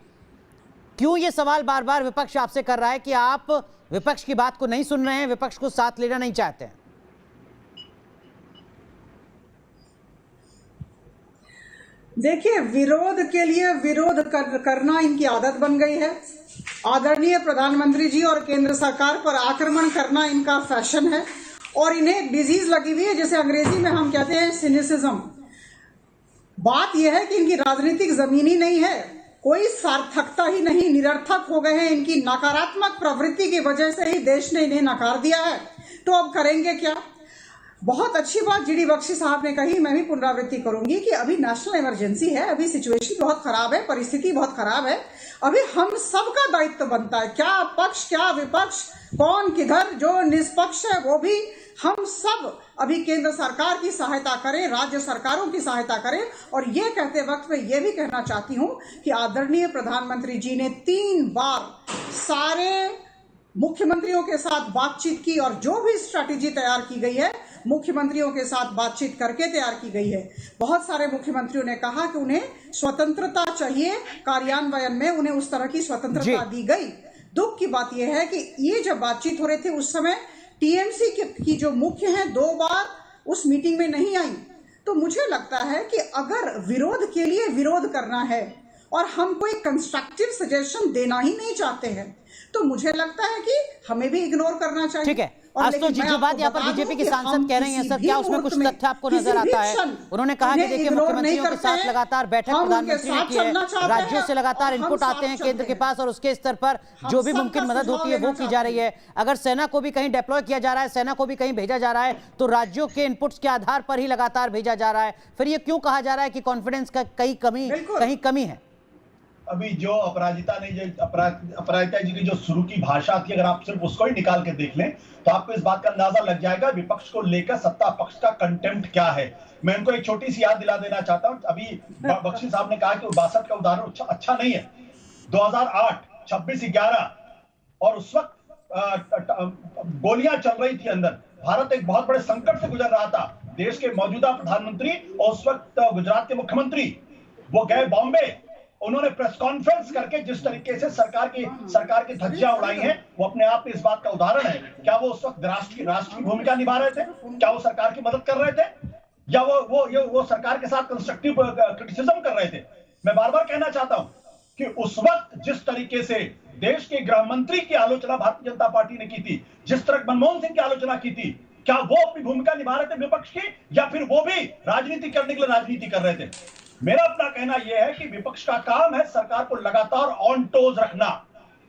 क्यों ये सवाल बार बार विपक्ष आपसे कर रहा है कि आप विपक्ष की बात को नहीं सुन रहे हैं, विपक्ष को साथ लेना नहीं चाहते हैं? देखिए, विरोध के लिए विरोध करना इनकी आदत बन गई है। आदरणीय प्रधानमंत्री जी और केंद्र सरकार पर आक्रमण करना इनका फैशन है और इन्हें डिजीज लगी हुई है, जैसे अंग्रेजी में हम कहते हैं सिनिसिज्म। बात यह है कि इनकी राजनीतिक जमीन ही नहीं है, कोई सार्थकता ही नहीं, निरर्थक हो गए हैं। इनकी नकारात्मक प्रवृत्ति की वजह से ही देश ने इन्हें नकार दिया है, तो अब करेंगे क्या? बहुत अच्छी बात जीडी बख्शी साहब ने कही, मैं भी पुनरावृत्ति करूंगी कि अभी नेशनल इमरजेंसी है, अभी सिचुएशन बहुत खराब है, परिस्थिति बहुत खराब है। अभी हम सबका दायित्व बनता है, क्या पक्ष क्या विपक्ष, कौन किधर, जो निष्पक्ष है वो भी हम सब अभी केंद्र सरकार की सहायता करें, राज्य सरकारों की सहायता करें। और ये कहते वक्त मैं ये भी कहना चाहती हूं कि आदरणीय प्रधानमंत्री जी ने 3 बार सारे मुख्यमंत्रियों के साथ बातचीत की और जो भी स्ट्रैटेजी तैयार की गई है मुख्यमंत्रियों के साथ बातचीत करके तैयार की गई है। बहुत सारे मुख्यमंत्रियों ने कहा कि उन्हें स्वतंत्रता चाहिए, कार्यान्वयन में उन्हें उस तरह की स्वतंत्रता दी गई। दुख की बात यह है कि ये जब बातचीत हो रही थी उस समय टीएमसी की जो मुख्य हैं 2 बार उस मीटिंग में नहीं आई। तो मुझे लगता है कि अगर विरोध के लिए विरोध करना है और हम कोई कंस्ट्रक्टिव सजेशन देना ही नहीं चाहते हैं, तो मुझे लगता है कि हमें भी इग्नोर करना चाहिए। ठीक है, आशुतोष जी, जो बात यहाँ पर बीजेपी की सांसद कह रही हैं सर, क्या उसमें कुछ तथ्य आपको नजर आता है? उन्होंने कहा कि देखिए, मुख्यमंत्रियों के साथ लगातार बैठक प्रधानमंत्री ने की है, राज्यों से लगातार इनपुट आते हैं केंद्र के पास और उसके स्तर पर जो भी मुमकिन मदद होती है वो की जा रही है। अगर सेना को भी कहीं डिप्लॉय किया जा रहा है, सेना को भी कहीं भेजा जा रहा है, तो राज्यों के इनपुट्स के आधार पर ही लगातार भेजा जा रहा है। फिर ये क्यों कहा जा रहा है कि कॉन्फिडेंस का कहीं कमी है? अभी जो अपराजिता जी की जो शुरू की भाषा थी, अगर आप सिर्फ उसको ही निकाल के देख लें तो आपको इस बात का अंदाजा लग जाएगा विपक्ष को लेकर सत्ता पक्ष का कंटेम्प्ट क्या है। मैं इनको एक छोटी सी याद दिला देना चाहता हूं। अभी बख्शी साहब ने कहा कि 62 का उदाहरण अच्छा नहीं है। 2008 26/11 और उस वक्त गोलियां चल रही थी अंदर, भारत एक बहुत बड़े संकट से गुजर रहा था। देश के मौजूदा प्रधानमंत्री और उस वक्त गुजरात के मुख्यमंत्री वो गए बॉम्बे, उन्होंने प्रेस कॉन्फ्रेंस करके जिस तरीके से सरकार की धज्जियां उड़ाई हैं, वो अपने आप में इस बात का उदाहरण है। क्या वो उस वक्त राष्ट्र की भूमिका निभा रहे थे? क्या वो सरकार की मदद कर रहे थे, या वो सरकार के साथ कंस्ट्रक्टिव क्रिटिसिज्म कर रहे थे? मैं बार बार कहना चाहता हूं कि उस वक्त जिस तरीके से देश के गृह मंत्री की आलोचना भारतीय जनता पार्टी ने की थी, जिस तरह मनमोहन सिंह की आलोचना की थी, क्या वो अपनी भूमिका निभा रहे थे विपक्ष की, या फिर वो भी राजनीति करने के लिए राजनीति कर रहे थे? मेरा अपना कहना यह है कि विपक्ष का काम है सरकार को लगातार ऑन टोज रखना,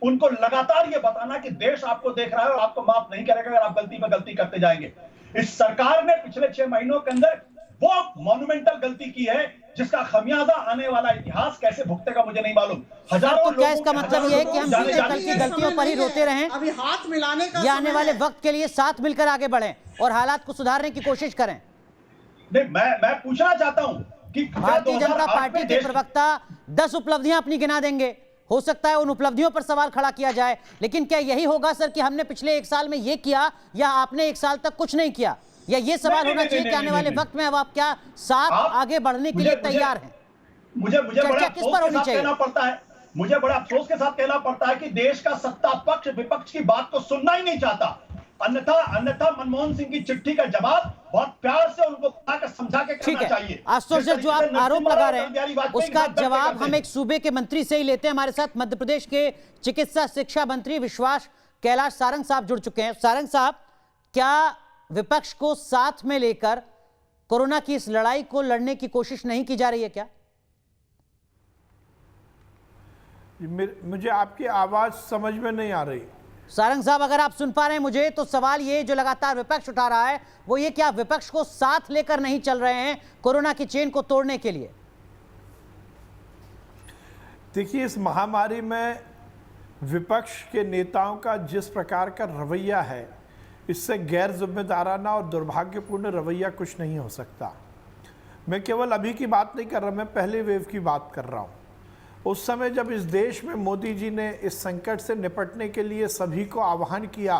उनको लगातार ये बताना कि देश आपको देख रहा है और आपको माफ नहीं करेगा अगर आप गलती पर गलती करते जाएंगे। इस सरकार ने पिछले 6 महीनों के अंदर वो मॉन्यूमेंटल गलती की है जिसका खमियाजा आने वाला इतिहास कैसे भुगतेगा मुझे नहीं मालूम। हजारों क्या इसका मतलब यह है कि हम बीते कल की गलतियों पर ही रोते रहें? अभी हाथ मिलाने का या आने वाले वक्त के लिए साथ मिलकर आगे बढ़ें और हालात को सुधारने की कोशिश करें? नहीं, मैं पूछना चाहता हूं कि भारतीय जनता पार्टी के प्रवक्ता 10 उपलब्धियां अपनी गिना देंगे, हो सकता है उन उपलब्धियों पर सवाल खड़ा किया जाए, लेकिन क्या यही होगा सर कि हमने पिछले 1 साल में ये किया या आपने 1 साल तक कुछ नहीं किया? या ये सवाल होना चाहिए कि आने वाले वक्त में अब आप क्या साथ आगे बढ़ने के लिए तैयार हैं? मुझे बड़ा किस पर होनी चाहिए कहना पड़ता है, मुझे बड़ा अफसोस के साथ कहना पड़ता है कि देश का सत्ता पक्ष विपक्ष की बात को सुनना ही नहीं चाहता। अन्यथा मनमोहन सिंह की चिट्ठी का जवाब बहुत प्यार से उनको समझा के करना चाहिए। आशुतोष जी, जो आप आरोप लगा रहे हैं उसका जवाब हम एक सूबे के मंत्री से ही लेते हैं। हमारे साथ मध्य प्रदेश के चिकित्सा शिक्षा मंत्री विश्वास कैलाश सारंग साहब जुड़ चुके हैं। सारंग साहब, क्या विपक्ष को साथ में लेकर कोरोना की इस लड़ाई को लड़ने की कोशिश नहीं की जा रही है क्या? मुझे आपकी आवाज समझ में नहीं आ रही। सारंग साहब, अगर आप सुन पा रहे हैं मुझे, तो सवाल ये जो लगातार विपक्ष उठा रहा है वो ये, क्या विपक्ष को साथ लेकर नहीं चल रहे हैं कोरोना की चेन को तोड़ने के लिए? देखिए, इस महामारी में विपक्ष के नेताओं का जिस प्रकार का रवैया है, इससे गैर जिम्मेदाराना और दुर्भाग्यपूर्ण रवैया कुछ नहीं हो सकता। मैं केवल अभी की बात नहीं कर रहा, मैं पहले वेव की बात कर रहा हूँ। उस समय जब इस देश में मोदी जी ने इस संकट से निपटने के लिए सभी को आह्वान किया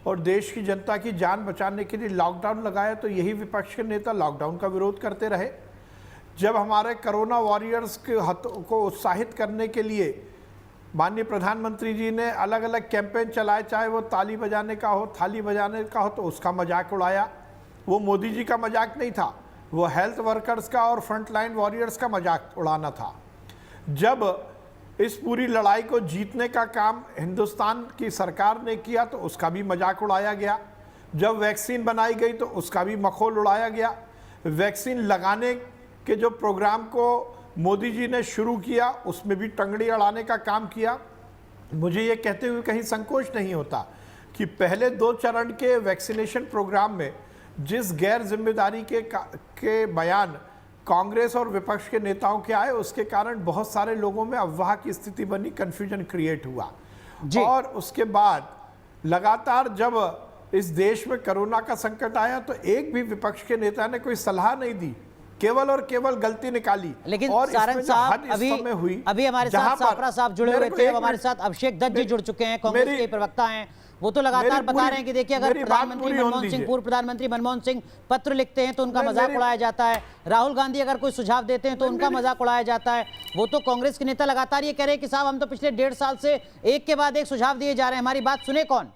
और देश की जनता की जान बचाने के लिए लॉकडाउन लगाया, तो यही विपक्ष के नेता लॉकडाउन का विरोध करते रहे। जब हमारे कोरोना वॉरियर्स को उत्साहित करने के लिए माननीय प्रधानमंत्री जी ने अलग अलग कैंपेन चलाए, चाहे वो ताली बजाने का हो, थाली बजाने का हो, तो उसका मजाक उड़ाया। वो मोदी जी का मजाक नहीं था, वो हेल्थ वर्कर्स का और फ्रंटलाइन वॉरियर्स का मजाक उड़ाना था। जब इस पूरी लड़ाई को जीतने का काम हिंदुस्तान की सरकार ने किया तो उसका भी मजाक उड़ाया गया। जब वैक्सीन बनाई गई तो उसका भी मखौल उड़ाया गया। वैक्सीन लगाने के जो प्रोग्राम को मोदी जी ने शुरू किया उसमें भी टंगड़ी अड़ाने का काम किया। मुझे ये कहते हुए कहीं संकोच नहीं होता कि पहले 2 चरण के वैक्सीनेशन प्रोग्राम में जिस गैर जिम्मेदारी के बयान कांग्रेस और विपक्ष के नेताओं के आए, उसके कारण बहुत सारे लोगों में अफवाह की स्थिति बनी, कंफ्यूजन क्रिएट हुआ। और उसके बाद लगातार जब इस देश में कोरोना का संकट आया तो एक भी विपक्ष के नेता ने कोई सलाह नहीं दी, केवल और केवल गलती निकाली। लेकिन और सारंग साहब अभी हमारे साथ साफरा साहब जुड़े हुए थे, हमारे साथ अभिषेक दत्त जी जुड़ चुके हैं, कांग्रेस के प्रवक्ता हैं। वो तो लगातार बता रहे हैं कि देखिए अगर प्रधानमंत्री मनमोहन सिंह, पूर्व प्रधानमंत्री मनमोहन सिंह पत्र लिखते हैं तो उनका मजाक उड़ाया जाता है, राहुल गांधी अगर कोई सुझाव देते हैं तो उनका मजाक उड़ाया जाता है। वो तो कांग्रेस के नेता लगातार ये कह रहे हैं कि साहब हम तो पिछले 1.5 साल से एक के बाद एक सुझाव दिए जा रहे हैं, हमारी बात सुने कौन?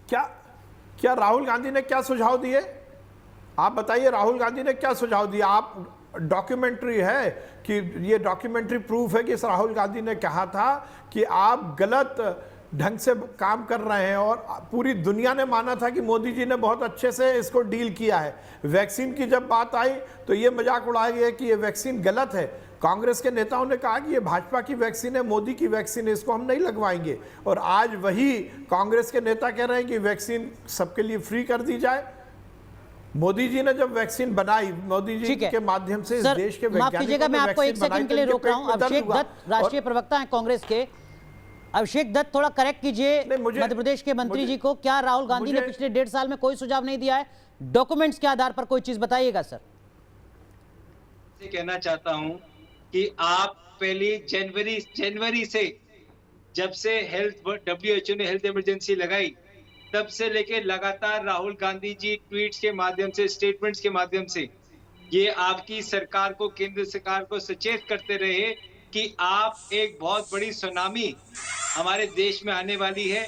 क्या राहुल गांधी ने क्या सुझाव दिए? आप बताइए, राहुल गांधी ने क्या सुझाव दिया? आप डॉक्यूमेंट्री है कि ये डॉक्यूमेंट्री प्रूफ है कि इस राहुल गांधी ने कहा था कि आप गलत ढंग से काम कर रहे हैं, और पूरी दुनिया ने माना था कि मोदी जी ने बहुत अच्छे से इसको डील किया है। वैक्सीन की जब बात आई तो ये मजाक उड़ाया गया कि ये वैक्सीन गलत है। कांग्रेस के नेताओं ने कहा कि ये भाजपा की वैक्सीन है, मोदी की वैक्सीन है, इसको हम नहीं लगवाएंगे। और आज वही कांग्रेस के नेता कह रहे हैं कि वैक्सीन सबके लिए फ्री कर दी जाए। मोदी जी ने जब वैक्सीन बनाई, मोदी जी के माध्यम से इस देश के माफ कीजिएगा, मैं आपको एक सेकंड के लिए रोक रहा हूं। अभिषेक दत्त राष्ट्रीय प्रवक्ता हैं कांग्रेस के, अभिषेक दत्त थोड़ा करेक्ट कीजिए मध्य प्रदेश के मंत्री जी को। क्या राहुल गांधी ने पिछले 1.5 साल में कोई सुझाव नहीं दिया है? डॉक्यूमेंट्स के आधार पर कोई चीज बताइएगा सर। कहना चाहता हूं कि आप पहली जनवरी से जब से WHO ने हेल्थ इमरजेंसी लगाई तब से लेके लगातार राहुल गांधी जी ट्वीट्स के माध्यम से, स्टेटमेंट्स के माध्यम से ये आपकी सरकार को, केंद्र सरकार को सचेत करते रहे कि आप एक बहुत बड़ी सुनामी हमारे देश में आने वाली है,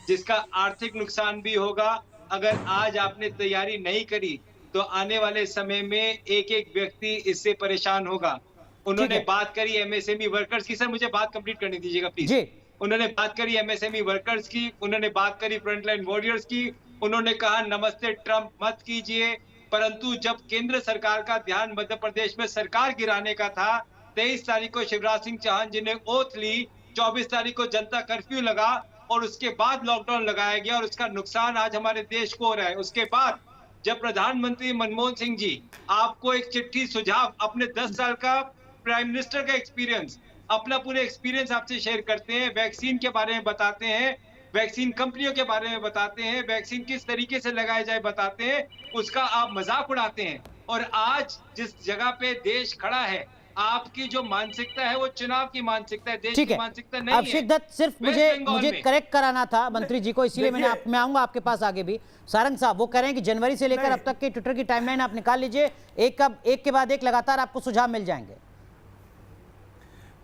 जिसका आर्थिक नुकसान भी होगा। अगर आज आपने तैयारी नहीं करी तो आने वाले समय में एक व्यक्ति इससे परेशान होगा। उन्होंने बात करी MSME वर्कर्स की। सर मुझे बात कंप्लीट करने दीजिएगा प्लीज। उन्होंने बात करी MSME वर्कर्स की, उन्होंने बात करी फ्रंटलाइन वॉरियर्स की, उन्होंने कहा नमस्ते ट्रंप मत कीजिए। परंतु जब केंद्र सरकार का ध्यान मध्य प्रदेश में सरकार गिराने का था, 23 तारीख को शिवराज सिंह चौहान जी ने ओथ ली, 24 तारीख को जनता कर्फ्यू लगा और उसके बाद लॉकडाउन लगाया गया और उसका नुकसान आज हमारे देश को हो रहा है। उसके बाद जब प्रधानमंत्री मनमोहन सिंह जी आपको एक चिट्ठी सुझाव, अपने 10 साल का प्राइम मिनिस्टर का एक्सपीरियंस, अपना पूरे एक्सपीरियंस आपसे शेयर करते हैं, वैक्सीन के बारे में बताते हैं, वैक्सीन कंपनियों के बारे में बताते हैं, वैक्सीन किस तरीके से लगाए जाए बताते हैं, उसका आप मजाक उड़ाते हैं। और आज जिस जगह पे देश खड़ा है, आपकी जो मानसिकता है वो चुनाव की मानसिकता है, देश की मानसिकता नहीं है। अभिषेक दत्त, सिर्फ मुझे करेक्ट कराना था मंत्री जी को, इसीलिए मैं आऊंगा आपके पास आगे भी। सारंग साहब वो कह रहे हैं कि जनवरी से लेकर अब तक के ट्विटर की टाइमलाइन आप निकाल लीजिए, एक के बाद एक लगातार आपको सुझाव मिल जाएंगे।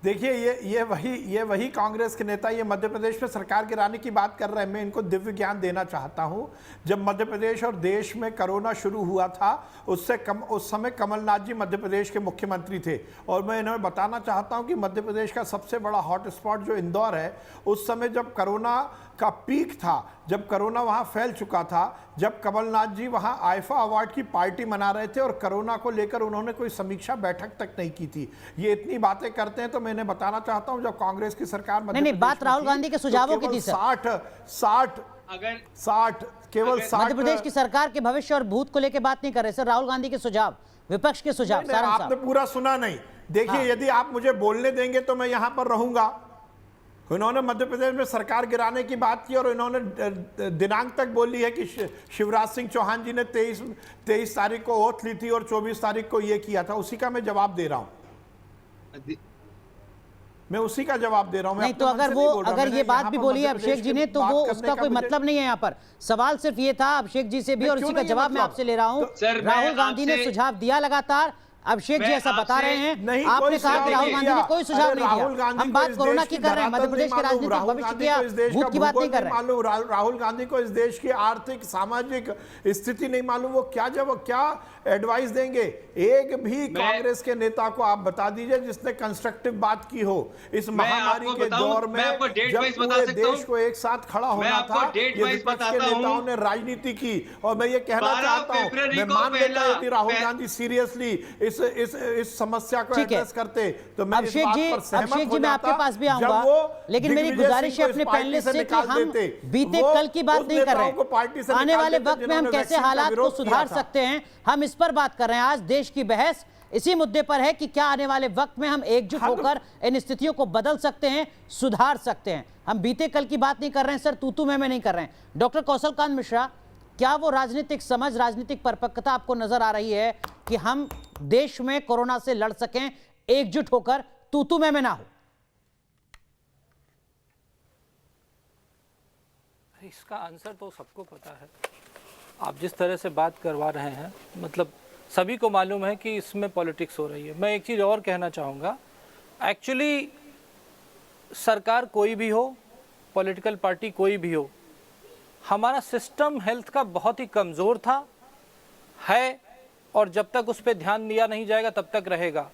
देखिए ये वही कांग्रेस के नेता ये मध्य प्रदेश में सरकार गिराने की बात कर रहे हैं। मैं इनको दिव्य ज्ञान देना चाहता हूं। जब मध्य प्रदेश और देश में कोरोना शुरू हुआ था उस समय कमलनाथ जी मध्य प्रदेश के मुख्यमंत्री थे, और मैं इन्हें बताना चाहता हूं कि मध्य प्रदेश का सबसे बड़ा हॉटस्पॉट जो इंदौर है, उस समय जब कोरोना का पीक था, जब कोरोना वहां फैल चुका था, जब कमलनाथ जी वहां आईफा अवार्ड की पार्टी मना रहे थे और कोरोना को लेकर उन्होंने कोई समीक्षा बैठक तक नहीं की थी। ये इतनी बातें करते हैं तो मैंने बताना चाहता हूं, जब कांग्रेस की सरकार नहीं, बात राहुल गांधी के सुझावों की थी सर। 60 केवल 60 मध्य प्रदेश की सरकार के भविष्य और भूत को लेकर बात नहीं कर रहे सर, राहुल गांधी के सुझाव, विपक्ष के सुझाव। आपने पूरा सुना नहीं। देखिए यदि आप मुझे बोलने देंगे तो मैं यहां पर रहूंगा। उन्होंने मध्य प्रदेश में सरकार गिराने की बात की और इन्होंने दिनांक तक बोली है कि शिवराज सिंह चौहान जी ने 23 तारीख को ओथ ली थी और 24 तारीख को ये किया था। उसी का मैं जवाब दे रहा हूं, मैं उसी का जवाब दे रहा हूं। नहीं तो अगर ये बात भी बोली है अभिषेक जी ने तो वो उसका कोई मतलब नहीं है। यहाँ पर सवाल सिर्फ ये था अभिषेक जी से भी, और उसी का जवाब मैं आपसे ले रहा हूँ। राहुल गांधी ने सुझाव दिया लगातार, अभिषेक जी ऐसा बता रहे हैं, नहीं, आपने कोई कहा कि सुझाव राहुल नहीं गांधी ने दिया। कोई सुझाव अरे नहीं राहुल दिया। गांधी हम को बात इस कोरोना देश की कर रहे हैं, धरातल मध्य प्रदेश नहीं के राजनीतिक मालूम, भविष्य की राहुल गांधी को इस देश भूत का की बात नहीं भूगोल कर रहे हैं। मालूम, राहुल गांधी को इस देश की आर्थिक सामाजिक स्थिति नहीं मालूम, वो क्या एडवाइस देंगे? एक भी कांग्रेस के नेता को आप बता दीजिए जिसने कंस्ट्रक्टिव बात की हो इस महामारी के दौर में, जब पूरे देश को एक साथ खड़ा होना था। ये विपक्ष के नेताओं ने राजनीति की, और मैं ये कहना चाहता हूं, मैं मान लेता यदि राहुल गांधी सीरियसली इस समस्या को एड्रेस करते तो मैं इस बात पर सहमत हो मैं आपके जाता। पास भी आऊंगा, जब वो लेकिन मेरी दिग्विजय गुजारिश सिंह है को अपने इस पार्टी पैनलिस्ट से से कि निकाल हम देते, बीते वो कल की बात उस नहीं कर नेताओं को पार्टी से रहे। आने निकाल वाले देते वक्त में हम जिन्होंने कैसे वैक्सीन का हालात को विरोध किया सुधार था। सकते हैं, हम इस पर बात कर रहे हैं। आज देश की बहस इसी मुद्दे पर है कि क्या आने वाले वक्त में हम एकजुट होकर इन स्थितियों को बदल सकते हैं, सुधार सकते हैं। हम बीते कल की बात नहीं कर रहे हैं सर, तू मैं नहीं कर रहे हैं। डॉक्टर कौशल कांत मिश्रा, क्या वो राजनीतिक समझ, राजनीतिक परिपक्वता आपको नजर आ रही है कि हम देश में कोरोना से लड़ सकें एकजुट होकर, तू मैं ना हो? इसका आंसर तो सबको पता है। आप जिस तरह से बात करवा रहे हैं, मतलब सभी को मालूम है कि इसमें पॉलिटिक्स हो रही है। मैं एक चीज़ और कहना चाहूँगा, एक्चुअली सरकार कोई भी हो, पॉलिटिकल पार्टी कोई भी हो, हमारा सिस्टम हेल्थ का बहुत ही कमज़ोर था, है, और जब तक उस पर ध्यान दिया नहीं जाएगा तब तक रहेगा।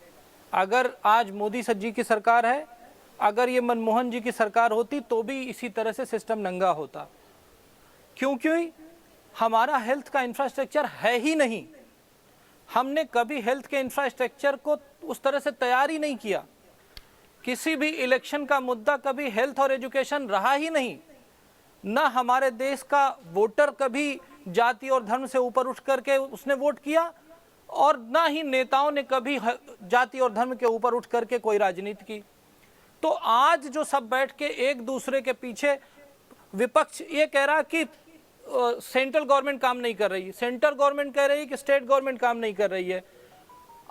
अगर आज मोदी जी की सरकार है, अगर ये मनमोहन जी की सरकार होती तो भी इसी तरह से सिस्टम नंगा होता। क्योंकि हमारा हेल्थ का इंफ्रास्ट्रक्चर है ही नहीं। हमने कभी हेल्थ के इंफ्रास्ट्रक्चर को उस तरह से तैयार ही नहीं किया। किसी भी इलेक्शन का मुद्दा कभी हेल्थ और एजुकेशन रहा ही नहीं। ना हमारे देश का वोटर कभी जाति और धर्म से ऊपर उठ करके उसने वोट किया, और ना ही नेताओं ने कभी जाति और धर्म के ऊपर उठ करके कोई राजनीति की। तो आज जो सब बैठ के एक दूसरे के पीछे, विपक्ष ये कह रहा कि सेंट्रल गवर्नमेंट काम नहीं कर रही है, सेंट्रल गवर्नमेंट कह रही है कि स्टेट गवर्नमेंट काम नहीं कर रही है।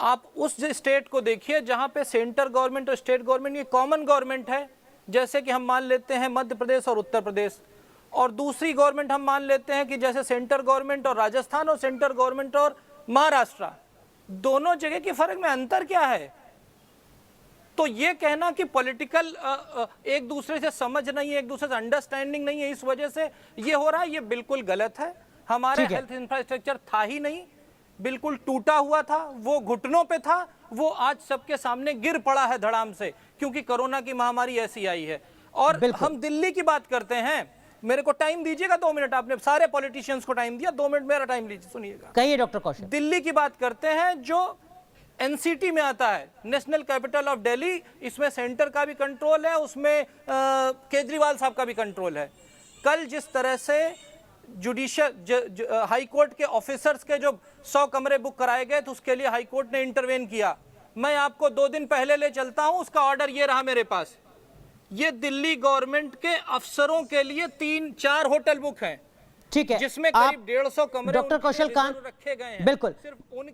आप उस स्टेट को देखिए जहां पे सेंट्रल गवर्नमेंट और स्टेट गवर्नमेंट ये कॉमन गवर्नमेंट है, जैसे कि हम मान लेते हैं मध्य प्रदेश और उत्तर प्रदेश, और दूसरी गवर्नमेंट हम मान लेते हैं कि जैसे सेंट्रल गवर्नमेंट और राजस्थान और सेंट्रल गवर्नमेंट और महाराष्ट्र। दोनों जगह के फर्क में अंतर क्या है? तो ये कहना कि पॉलिटिकल एक दूसरे से समझ नहीं है, एक दूसरे से अंडरस्टैंडिंग नहीं है, इस वजह से ये हो रहा है, ये बिल्कुल गलत है। हमारा हेल्थ इंफ्रास्ट्रक्चर था ही नहीं, बिल्कुल टूटा हुआ था, वो घुटनों पे था, वो आज सबके सामने गिर पड़ा है धड़ाम से, क्योंकि कोरोना की महामारी ऐसी आई है। और हम दिल्ली की बात करते हैं, मेरे को टाइम दीजिएगा 2 मिनट, आपने सारे पॉलिटिशियंस को टाइम दिया, 2 मिनट मेरा टाइम लीजिए, सुनिएगा। कहिए डॉक्टर कौशल। दिल्ली की बात करते हैं जो एनसीटी में आता है, नेशनल कैपिटल ऑफ दिल्ली, इसमें सेंटर का भी कंट्रोल है, उसमें केजरीवाल साहब का भी कंट्रोल है। कल जिस तरह से जुडिशियल हाई कोर्ट के ऑफिसर्स के जो 100 कमरे बुक कराए गए तो उसके लिए हाई कोर्ट ने इंटरवेन किया। मैं आपको 2 दिन पहले ले चलता हूं, उसका ऑर्डर ये रहा मेरे पास। ये दिल्ली गवर्नमेंट के अफसरों के लिए 3-4 होटल बुक हैं, ठीक है, जिसमें करीब 150 कमरे डॉक्टर कौशल कांत रखे गए हैं। बिल्कुल,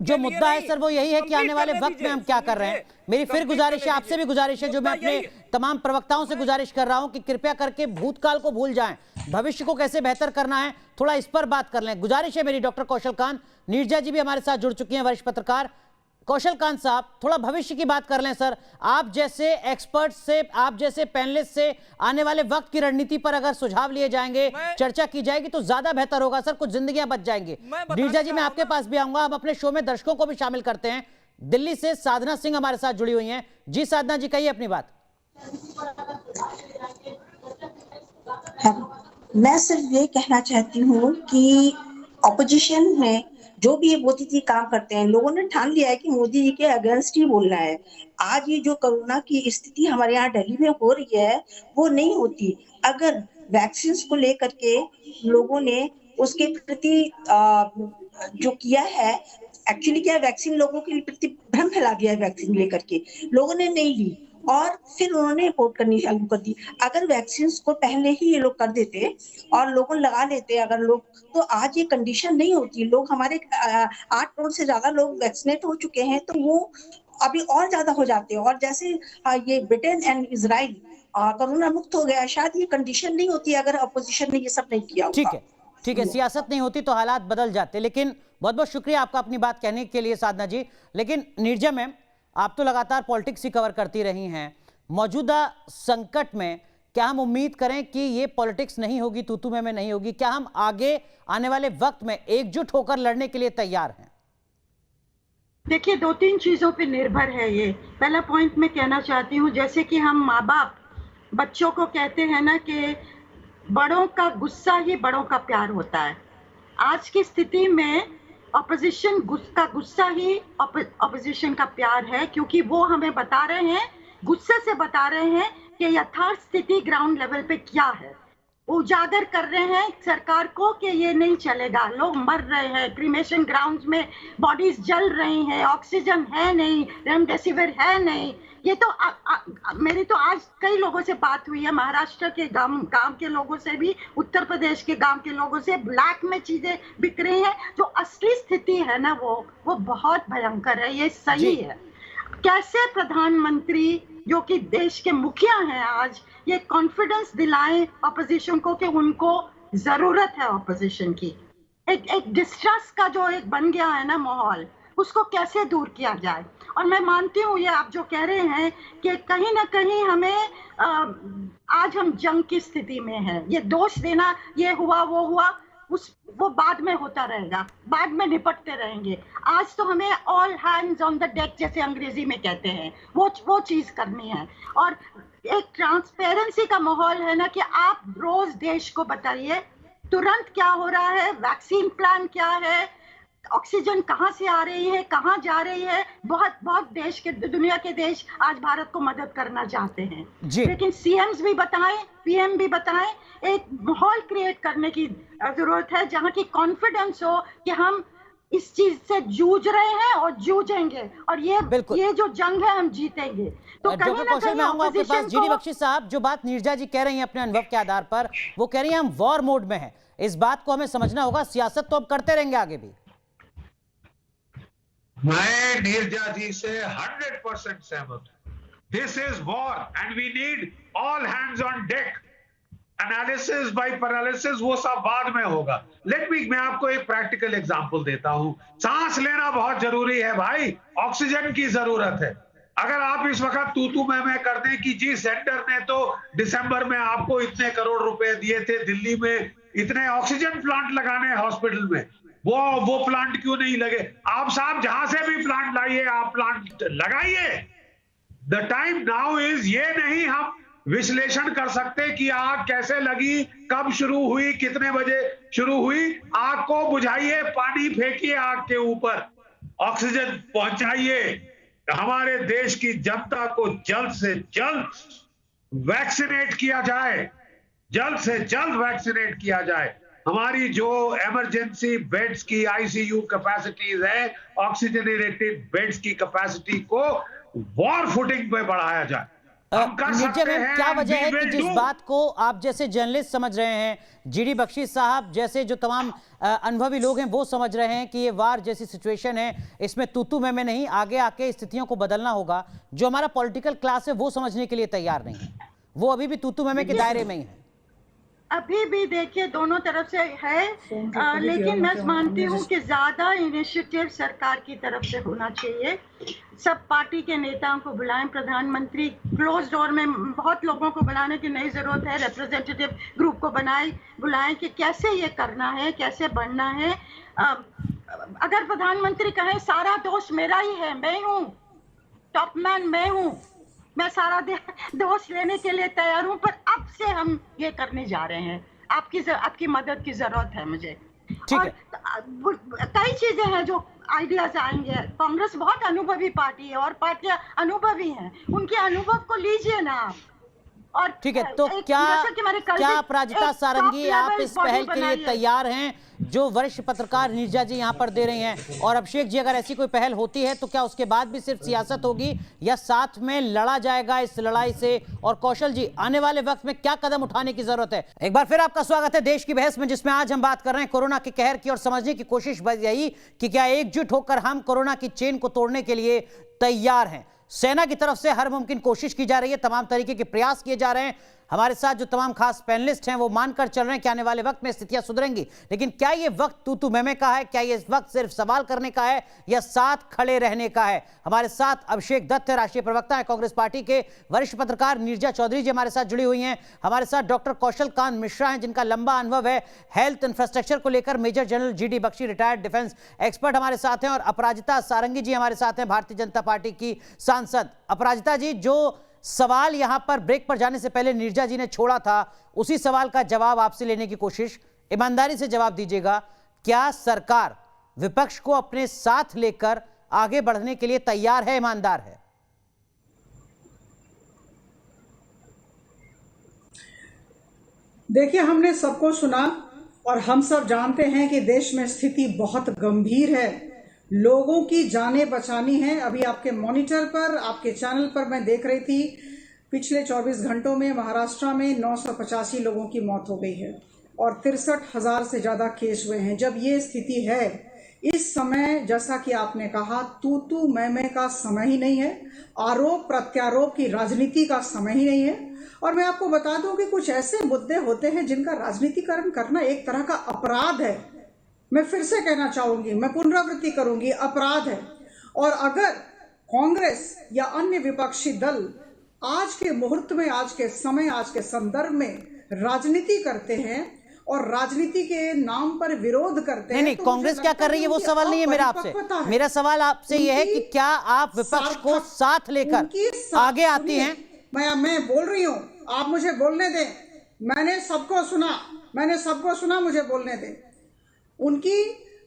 जो मुद्दा है सर वो यही है कि आने वाले वक्त में हम क्या कर रहे हैं। मेरी फिर गुजारिश है, आपसे भी गुजारिश है, जो मैं अपने तमाम प्रवक्ताओं से गुजारिश कर रहा हूं कि कृपया करके भूतकाल को भूल जाएं, भविष्य को कैसे बेहतर करना है थोड़ा इस पर बात कर लें। गुजारिश है मेरी डॉक्टर कौशल कांत। नीरजा जी भी हमारे साथ जुड़ चुकी हैं, वरिष्ठ पत्रकार। कौशल कांत साहब, थोड़ा भविष्य की बात कर लें सर। आप जैसे एक्सपर्ट से, आप जैसे पैनलिस्ट से आने वाले वक्त की रणनीति पर अगर सुझाव लिए जाएंगे, चर्चा की जाएगी तो ज्यादा बेहतर होगा सर, कुछ जिंदगियां बच जाएंगी। नीरजा जी, मैं आपके पास भी आऊंगा, हम अपने शो में दर्शकों को भी शामिल करते हैं। दिल्ली से साधना सिंह हमारे साथ जुड़ी हुई हैं। जी साधना जी, कहिए अपनी बात। मैं सिर्फ ये कहना चाहती हूँ कि ऑपोजिशन में जो भी ये मोदी जी काम करते हैं, लोगों ने ठान लिया है कि मोदी जी के अगेंस्ट ही बोलना है। आज ये जो कोरोना की स्थिति हमारे यहाँ दिल्ली में हो रही है वो नहीं होती अगर वैक्सीन को लेकर के लोगों ने उसके प्रति जो किया है। एक्चुअली क्या, वैक्सीन लोगों के प्रति भ्रम फैला दिया है, वैक्सीन लेकर के लोगों ने नहीं ली और फिर उन्होंने रिपोर्ट करनी चालू कर दी। अगर वैक्सीन को पहले ही ये लोग कर देते और लोगों लगा लेते अगर लोग, तो आज ये कंडीशन नहीं होती। लोग हमारे 8 करोड़ से ज्यादा लोग वैक्सीनेट हो चुके हैं, तो वो अभी और ज्यादा हो जाते हैं। और जैसे ये ब्रिटेन एंड इजराइल कोरोना मुक्त हो गया, शायद ये कंडीशन नहीं होती अगर अपोजिशन ने ये सब नहीं किया। ठीक है, ठीक है, सियासत नहीं होती तो हालात बदल जाते। लेकिन बहुत बहुत शुक्रिया आपका अपनी बात कहने के लिए साधना जी। लेकिन नीरजा मैम, आप तो लगातार पॉलिटिक्स ही कवर करती रही हैं, मौजूदा संकट में क्या हम उम्मीद करें कि ये पॉलिटिक्स नहीं होगी, तू-तू मैं नहीं होगी? क्या हम आगे आने वाले वक्त में एकजुट होकर लड़ने के लिए तैयार हैं? देखिए, 2-3 चीजों पे निर्भर है ये। पहला पॉइंट मैं कहना चाहती हूँ, जैसे कि हम माँ बाप बच्चों को कहते हैं ना कि बड़ों का गुस्सा ही बड़ों का प्यार होता है। आज की स्थिति में ऑपोजिशन का गुस्सा ही ऑपोजिशन का प्यार है, क्योंकि वो हमें बता रहे हैं, गुस्से से बता रहे हैं कि यथार्थ स्थिति ग्राउंड लेवल पे क्या है। उजागर कर रहे हैं सरकार को कि ये नहीं चलेगा, लोग मर रहे हैं, क्रीमेशन ग्राउंड्स में बॉडीज जल रही हैं, ऑक्सीजन है नहीं, रेमडेसिविर है नहीं। ये तो मेरी तो आज कई लोगों से बात हुई है, महाराष्ट्र के गांव के लोगों से भी, उत्तर प्रदेश के गांव के लोगों से। ब्लैक में चीजें बिक रही हैं। जो असली स्थिति है ना वो बहुत भयंकर है, ये सही है। कैसे प्रधानमंत्री जो कि देश के मुखिया हैं आज, ये कॉन्फिडेंस दिलाएं ऑपोजिशन को कि उनको जरूरत है ऑपोजिशन की। एक डिस्ट्रस्ट का जो एक बन गया है ना माहौल, उसको कैसे दूर किया जाए। और मैं मानती हूँ ये आप जो कह रहे हैं कि कहीं ना कहीं हमें आज हम जंग की स्थिति में हैं। ये दोष देना, ये हुआ वो हुआ, वो बाद में होता रहेगा, बाद में निपटते रहेंगे। आज तो हमें all hands on the deck जैसे अंग्रेजी में कहते हैं, वो चीज करनी है। और एक ट्रांसपेरेंसी का माहौल है ना कि आप रोज देश को बताइए तुरंत क्या हो रहा है, वैक्सीन प्लान क्या है, ऑक्सीजन कहाँ से आ रही है, कहाँ जा रही है। बहुत देश के, दुनिया के देश आज भारत को मदद करना चाहते हैं, लेकिन सीएम्स भी बताएं, पीएम भी बताएं। एक माहौल क्रिएट करने की जरूरत है जहाँ की कॉन्फिडेंस हो कि हम इस चीज से जूझ रहे हैं और जूझेंगे, और ये जो जंग है हम जीतेंगे। तो कहीं ना कहीं आपके पास जीडी बख्शी साहब, जो बात नीरजा जी कह रही हैं अपने अनुभव के आधार पर, वो कह रही हैं हम वॉर मोड में हैं। इस बात को हमें समझना होगा, सियासत तो अब करते रहेंगे आगे भी। मैं नीरजा जी से 100% सहमत हूं। This is war and we need all hands on deck. Analysis by paralysis वो सब बाद में होगा। मैं आपको एक प्रैक्टिकल एग्जांपल देता हूं। सांस लेना बहुत जरूरी है भाई, ऑक्सीजन की जरूरत है। अगर आप इस वक्त तू मैं कर दें कि जी सेंटर ने तो दिसंबर में आपको इतने करोड़ रुपए दिए थे दिल्ली में इतने ऑक्सीजन प्लांट लगाने हॉस्पिटल में, वो प्लांट क्यों नहीं लगे? आप साहब जहां से भी प्लांट लाइए, आप प्लांट लगाइए। द टाइम नाउ इज, ये नहीं हम विश्लेषण कर सकते कि आग कैसे लगी, कब शुरू हुई, कितने बजे शुरू हुई। आग को बुझाइए, पानी फेंकिए आग के ऊपर, ऑक्सीजन पहुंचाइए। हमारे देश की जनता को जल्द से जल्द वैक्सीनेट किया जाए, जल्द से जल्द वैक्सीनेट किया जाए। हमारी जो इमरजेंसी बेड्स की आईसीयू कैपेसिटीज है, ऑक्सीजनेटेड बेड्स की कैपेसिटी को वॉर फुटिंग पे बढ़ाया जाए। क्या वजह है कि जिस बात को आप जैसे जर्नलिस्ट समझ रहे हैं, जीडी बख्शी साहब जैसे जो तमाम अनुभवी लोग हैं वो समझ रहे हैं कि ये वार जैसी सिचुएशन है, इसमें तू मैं नहीं, आगे आके स्थितियों को बदलना होगा। जो हमारा पॉलिटिकल क्लास है वो समझने के लिए तैयार नहीं है, वो अभी भी तू मैं के दायरे में ही है। अभी भी देखिए दोनों तरफ से है, लेकिन मैं मानती हूँ कि ज्यादा इनिशिएटिव सरकार की तरफ से होना चाहिए। सब पार्टी के नेताओं को बुलाएं, प्रधानमंत्री क्लोज डोर में बहुत लोगों को बुलाने की नई जरूरत है, रिप्रेजेंटेटिव ग्रुप को बुलाएं कि कैसे ये करना है, कैसे बढ़ना है। अगर प्रधानमंत्री कहें सारा दोष मेरा ही है, मैं हूँ टॉप मैन, मैं सारा दोष लेने के लिए तैयार हूं, पर अब से हम ये करने जा रहे हैं। आपकी मदद की जरूरत है मुझे। और कई चीजें हैं जो आइडियाज आएंगे। कांग्रेस बहुत अनुभवी पार्टी है और पार्टियां अनुभवी हैं, उनके अनुभव को लीजिए ना। और ठीक है, तो क्या अपराजिता सारंगी आप इस पहल के लिए तैयार हैं जो वरिष्ठ पत्रकार नीरजा जी यहाँ पर दे रही हैं? और अभिषेक जी, अगर ऐसी कोई पहल होती है तो क्या उसके बाद भी सिर्फ सियासत होगी या साथ में लड़ा जाएगा इस लड़ाई से? और कौशल जी, आने वाले वक्त में क्या कदम उठाने की जरूरत है? एक बार फिर आपका स्वागत है देश की बहस में, जिसमें आज हम बात कर रहे हैं कोरोना के कहर की और समझने की कोशिश यही कि क्या एकजुट होकर हम कोरोना की चेन को तोड़ने के लिए तैयार हैं। सेना की तरफ से हर मुमकिन कोशिश की जा रही है, तमाम तरीके के प्रयास किए जा रहे हैं। हमारे साथ जो तमाम खास पैनलिस्ट हैं वो मानकर चल रहे हैं कि आने वाले वक्त में स्थितियां सुधरेंगी, लेकिन क्या ये वक्त तू मैं का है? क्या ये वक्त सिर्फ सवाल करने का है या साथ खड़े रहने का है? हमारे साथ अभिषेक दत्त है, राष्ट्रीय प्रवक्ता है कांग्रेस पार्टी के। वरिष्ठ पत्रकार नीरजा चौधरी जी हमारे साथ जुड़ी हुई हैं। हमारे साथ डॉक्टर कौशल कांत मिश्रा हैं, जिनका लंबा अनुभव है हेल्थ इंफ्रास्ट्रक्चर को लेकर। Major general GD Bakshi, retired defence expert हमारे साथ हैं। और अपराजिता सारंगी जी हमारे साथ हैं, भारतीय जनता पार्टी की सांसद। अपराजिता जी, जो सवाल यहां पर ब्रेक पर जाने से पहले नीरजा जी ने छोड़ा था, उसी सवाल का जवाब आपसे लेने की कोशिश, ईमानदारी से जवाब दीजिएगा। क्या सरकार विपक्ष को अपने साथ लेकर आगे बढ़ने के लिए तैयार है, ईमानदार है? देखिए, हमने सबको सुना और हम सब जानते हैं कि देश में स्थिति बहुत गंभीर है। लोगों की जानें बचानी है। अभी आपके मॉनिटर पर, आपके चैनल पर मैं देख रही थी, पिछले 24 घंटों में महाराष्ट्र में 985 लोगों की मौत हो गई है और 63,000 से ज्यादा केस हुए हैं। जब ये स्थिति है, इस समय जैसा कि आपने कहा, तू मैं का समय ही नहीं है, आरोप प्रत्यारोप की राजनीति का समय ही नहीं है। और मैं आपको बता दूं कि कुछ ऐसे मुद्दे होते हैं जिनका राजनीतिकरण करना एक तरह का अपराध है। मैं फिर से कहना चाहूंगी, मैं पुनरावृत्ति करूंगी, अपराध है। और अगर कांग्रेस या अन्य विपक्षी दल आज के मुहूर्त में, आज के समय, आज के संदर्भ में राजनीति करते हैं और राजनीति के नाम पर विरोध करते हैं, नहीं, कांग्रेस क्या कर रही है वो सवाल नहीं है मेरा आपसे। मेरा सवाल आपसे यह है कि क्या आप विपक्ष को साथ लेकर आगे आती हैं? मैं बोल रही हूँ, आप मुझे बोलने दें। मैंने सबको सुना, मुझे बोलने दें। उनकी,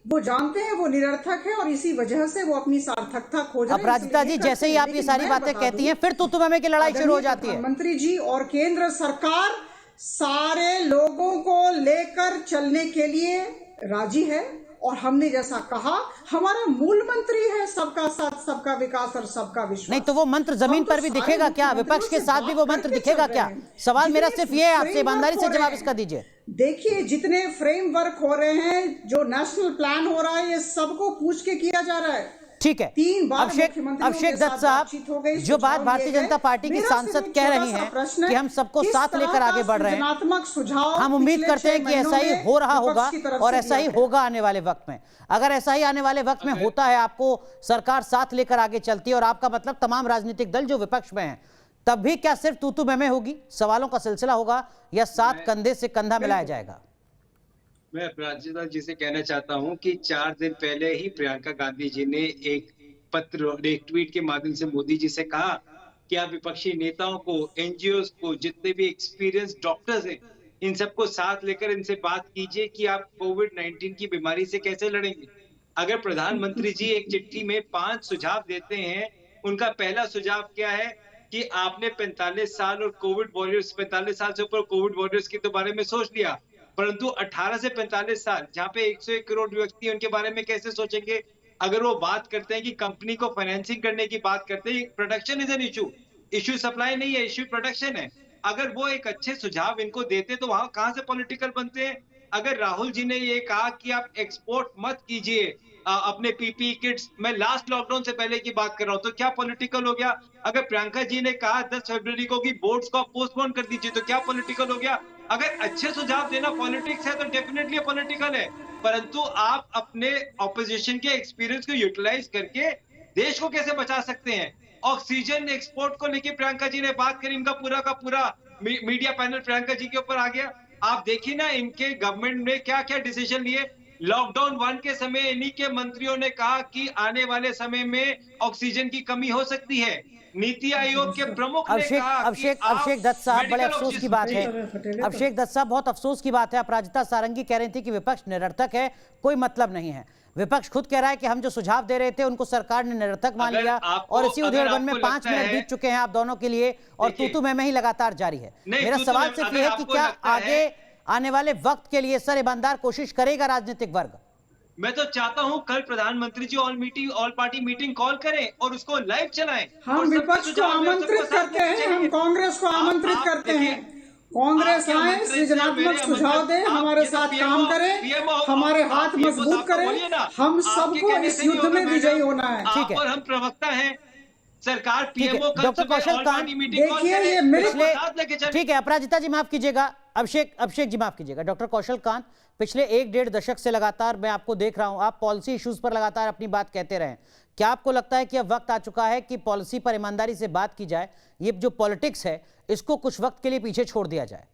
वो जानते हैं वो निरर्थक है और इसी वजह से वो अपनी सार्थकता खोज रहे हैं। अपराजिता जी, जैसे ही आप ये सारी बातें कहती हैं, फिर तू मैं की लड़ाई शुरू हो जाती है। मंत्री जी और केंद्र सरकार सारे लोगों को लेकर चलने के लिए राजी है और हमने जैसा कहा, हमारा मूल मंत्री है सबका साथ, सबका विकास और सबका विश्वास। नहीं तो वो मंत्र जमीन पर भी दिखेगा क्या? विपक्ष के साथ भी वो मंत्र दिखेगा क्या? सवाल मेरा सिर्फ ये है आपसे, ईमानदारी से जवाब इसका दीजिए। देखिए, जितने फ्रेमवर्क हो रहे हैं, जो नेशनल प्लान हो रहा है, ये सबको पूछ के किया जा रहा है। ठीक है, अभिषेक दत्त साहब, जो बात भारतीय जनता पार्टी की सांसद कह रही हैं कि हम सबको साथ लेकर आगे बढ़ रहे हैं, हम उम्मीद करते हैं कि ऐसा ही हो रहा होगा और ऐसा ही होगा आने वाले वक्त में। अगर ऐसा ही आने वाले वक्त में होता है, आपको सरकार साथ लेकर आगे चलती है और आपका मतलब तमाम राजनीतिक दल जो विपक्ष में हैं, तब भी क्या सिर्फ तू मैं होगी, सवालों का सिलसिला होगा या साथ कंधे से कंधा मिलाया जाएगा? मैं अपराजिता जी से कहना चाहता हूं कि 4 दिन पहले ही प्रियंका गांधी जी ने एक पत्र और एक ट्वीट के माध्यम से मोदी जी से कहा कि आप विपक्षी नेताओं को, एनजीओ को, जितने भी एक्सपीरियंस डॉक्टर्स हैं, इन सबको साथ लेकर इनसे बात कीजिए कि आप कोविड-19 की बीमारी से कैसे लड़ेंगे। अगर प्रधानमंत्री जी एक चिट्ठी में 5 सुझाव देते हैं, उनका पहला सुझाव क्या है कि आपने 45 साल और कोविड वॉरियर्स, 45 साल से ऊपर कोविड वॉरियर्स के तो बारे में सोच लिया, परंतु 18 से 45 साल जहां पे 101 करोड़ व्यक्ति उनके बारे में कैसे सोचेंगे? अगर वो बात करते हैं कि कंपनी को फाइनेंसिंग करने की बात करते हैं, production is an issue supply नहीं है, इशू प्रोडक्शन है। अगर वो एक अच्छे सुझाव इनको देते तो वहां कहां से पॉलिटिकल बनते हैं? अगर राहुल जी ने ये कहा कि आप एक्सपोर्ट मत कीजिए अपने पीपीई किट्स, मैं लास्ट लॉकडाउन से पहले की बात कर रहा हूं, तो क्या पॉलिटिकल हो गया? अगर प्रियंका जी ने कहा 10 फरवरी को कि बोर्ड्स को पोस्टपोन कर दीजिए, तो क्या पॉलिटिकल हो गया? अगर अच्छे सुझाव देना पॉलिटिक्स है तो डेफिनेटली पॉलिटिकल है, परंतु आप अपने ऑपोजिशन के एक्सपीरियंस को यूटिलाइज करके देश को कैसे बचा सकते हैं? ऑक्सीजन एक्सपोर्ट को लेकर प्रियंका जी ने बात करी, इनका पूरा का पूरा मीडिया पैनल प्रियंका जी के ऊपर आ गया। आप देखिए ना, इनके गवर्नमेंट ने क्या क्या डिसीजन लिए। लॉकडाउन 1 के समय इन्हीं के मंत्रियों ने कहा कि आने वाले समय में ऑक्सीजन की कमी हो सकती है। नीति आयोग के प्रमुख ने कहा अभिषेक दत्त साहब, बड़े अफसोस की बात है, अभिषेक दत्त साहब, बहुत अफसोस की बात है। अपराजिता सारंगी कह रही थी कि विपक्ष निरर्थक है, कोई मतलब नहीं है। विपक्ष खुद कह रहा है कि हम जो सुझाव दे रहे थे उनको सरकार ने निरर्थक मान लिया और इसी उधेड़बन में 5 मिनट बीत चुके हैं आप दोनों के लिए और तू मैं ही लगातार जारी है। मेरा सवाल सिर्फ ये है कि क्या आगे आने वाले वक्त के लिए सर ईमानदार कोशिश करेगा राजनीतिक वर्ग? मैं तो चाहता हूं कल प्रधानमंत्री जी ऑल पार्टी मीटिंग कॉल करें और उसको लाइव चलाएं। हम विपक्ष को आमंत्रित करते हैं, हम कांग्रेस को आमंत्रित करते हैं, कांग्रेस आए, सृजनात्मक सुझाव दे, हमारे साथ काम करें, हमारे हाथ मजबूत करें, हम सबको इस युद्ध में विजयी होना है। ठीक है, और हम प्रवक्ता हैं, सरकार पीएमओ डॉक्टर कौशल कांत, देखिए ये मेरे ठीक है अपराजिता जी माफ कीजिएगा, अभिषेक जी माफ कीजिएगा। डॉक्टर कौशल कांत, पिछले 1-1.5 दशक से लगातार मैं आपको देख रहा हूं, आप पॉलिसी इश्यूज पर लगातार अपनी बात कहते रहे। क्या आपको लगता है कि अब वक्त आ चुका है कि पॉलिसी पर ईमानदारी से बात की जाए, ये जो पॉलिटिक्स है इसको कुछ वक्त के लिए पीछे छोड़ दिया जाए?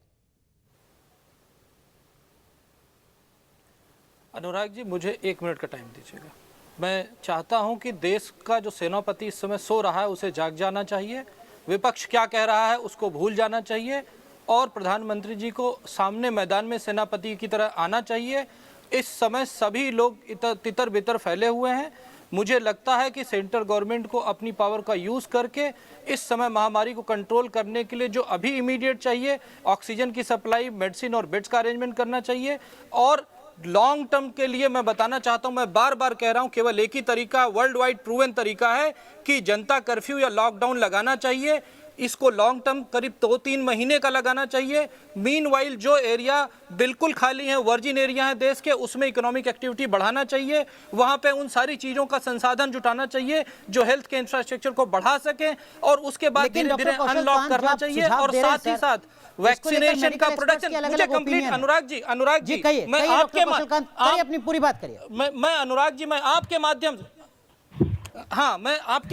अनुराग जी, मुझे 1 मिनट का टाइम दीजिएगा। मैं चाहता हूं कि देश का जो सेनापति इस समय सो रहा है उसे जाग जाना चाहिए, विपक्ष क्या कह रहा है उसको भूल जाना चाहिए और प्रधानमंत्री जी को सामने मैदान में सेनापति की तरह आना चाहिए। इस समय सभी लोग तितर बितर फैले हुए हैं। मुझे लगता है कि सेंट्रल गवर्नमेंट को अपनी पावर का यूज़ करके इस समय महामारी को कंट्रोल करने के लिए जो अभी इमीडिएट चाहिए, ऑक्सीजन की सप्लाई, मेडिसिन और बेड्स का अरेंजमेंट करना चाहिए। और लॉन्ग टर्म के लिए मैं बताना चाहता हूं, मैं बार बार कह रहा हूं, केवल एक ही तरीका, वर्ल्ड वाइड प्रूवन तरीका है कि जनता कर्फ्यू या लॉकडाउन लगाना चाहिए। इसको लॉन्ग टर्म करीब 2-3 महीने का लगाना चाहिए। मीनवाइल जो एरिया बिल्कुल खाली है, वर्जिन एरिया है देश के, उसमें इकोनॉमिक एक्टिविटी बढ़ाना चाहिए। वहाँ पे उन सारी चीज़ों का संसाधन जुटाना चाहिए जो हेल्थ के इंफ्रास्ट्रक्चर को बढ़ा सके और उसके बाद धीरे धीरे अनलॉक करना चाहिए। और साथ ही साथ वैक्सीनेशन का प्रोडक्शन, मुझे कंप्लीट अनुराग जी मैं आपके अपनी पूरी बात करिए। मैं अनुराग जी मैं आपके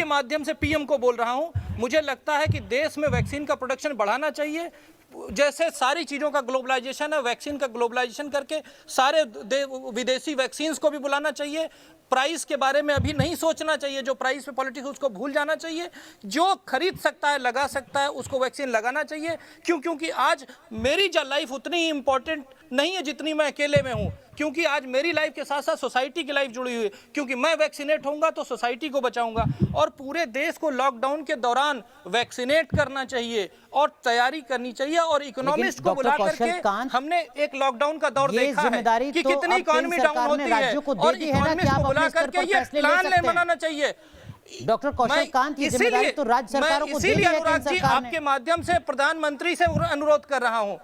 माध्यम से पीएम को बोल रहा हूं। मुझे लगता है कि देश में वैक्सीन का प्रोडक्शन बढ़ाना चाहिए। जैसे सारी चीज़ों का ग्लोबलाइजेशन है, वैक्सीन का ग्लोबलाइजेशन करके सारे विदेशी वैक्सीन्स को भी बुलाना चाहिए। प्राइस के बारे में अभी नहीं सोचना चाहिए, जो प्राइस पे पॉलिटिक्स उसको भूल जाना चाहिए। जो खरीद सकता है, लगा सकता है, उसको वैक्सीन लगाना चाहिए। क्योंकि आज मेरी लाइफ उतनी ही इंपॉर्टेंट नहीं है जितनी मैं अकेले में हूँ, क्योंकि आज मेरी लाइफ के साथ साथ सोसाइटी की लाइफ जुड़ी हुई है। क्योंकि मैं वैक्सीनेट होऊंगा तो सोसाइटी को बचाऊंगा। और पूरे देश को लॉकडाउन के दौरान वैक्सीनेट करना चाहिए और तैयारी करनी चाहिए। और इकोनॉमिस्ट को बुला करके हमने एक लॉकडाउन का दौर देखा है कि कितनी इकोनॉमी डाउन होती है, और इकोनॉमिस्ट को बुला करके ये प्लान बनाना चाहिए। डॉक्टर कौशल कांत, ये जिम्मेदारी तो राज्य सरकारों को इसीलिए अनुराग जी आपके माध्यम से प्रधानमंत्री से अनुरोध कर रहा हूं।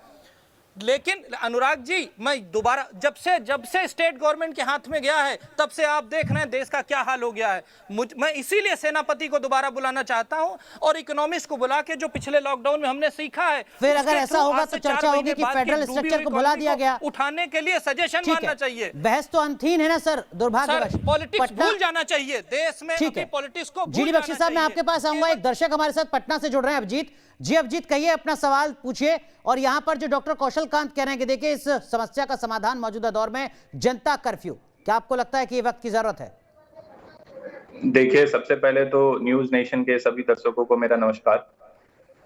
लेकिन अनुराग जी, मैं दोबारा जब से स्टेट गवर्नमेंट के हाथ में गया है तब से आप देख रहे हैं देश का क्या हाल हो गया है। मैं इसीलिए सेनापति को दोबारा बुलाना चाहता हूं और इकोनॉमिस्ट को बुला के जो पिछले लॉकडाउन में हमने सीखा है, फिर अगर ऐसा होगा तो चर्चा होगी कि फेडरल स्ट्रक्चर को बुला दिया गया, उठाने के लिए सजेशन मानना चाहिए। बहस तो अंतहीन है ना सर, दुर्भाग्यवश पॉलिटिक्स भूल जाना चाहिए देश में। पॉलिटिक्स को जीडी बख्शी साहब, मैं आपके पास आऊंगा। एक दर्शक हमारे साथ पटना से जुड़ रहे हैं, अभिजीत जी। अभिजीत, कहिए, अपना सवाल पूछिए। और यहां पर जो डॉक्टर कौशल कांत कह रहे हैं कि देखिए इस समस्या का समाधान मौजूदा दौर में जनता कर्फ्यू, क्या आपको लगता है कि ये वक्त की जरूरत है? देखिए, सबसे पहले तो न्यूज नेशन के सभी दर्शकों को मेरा नमस्कार।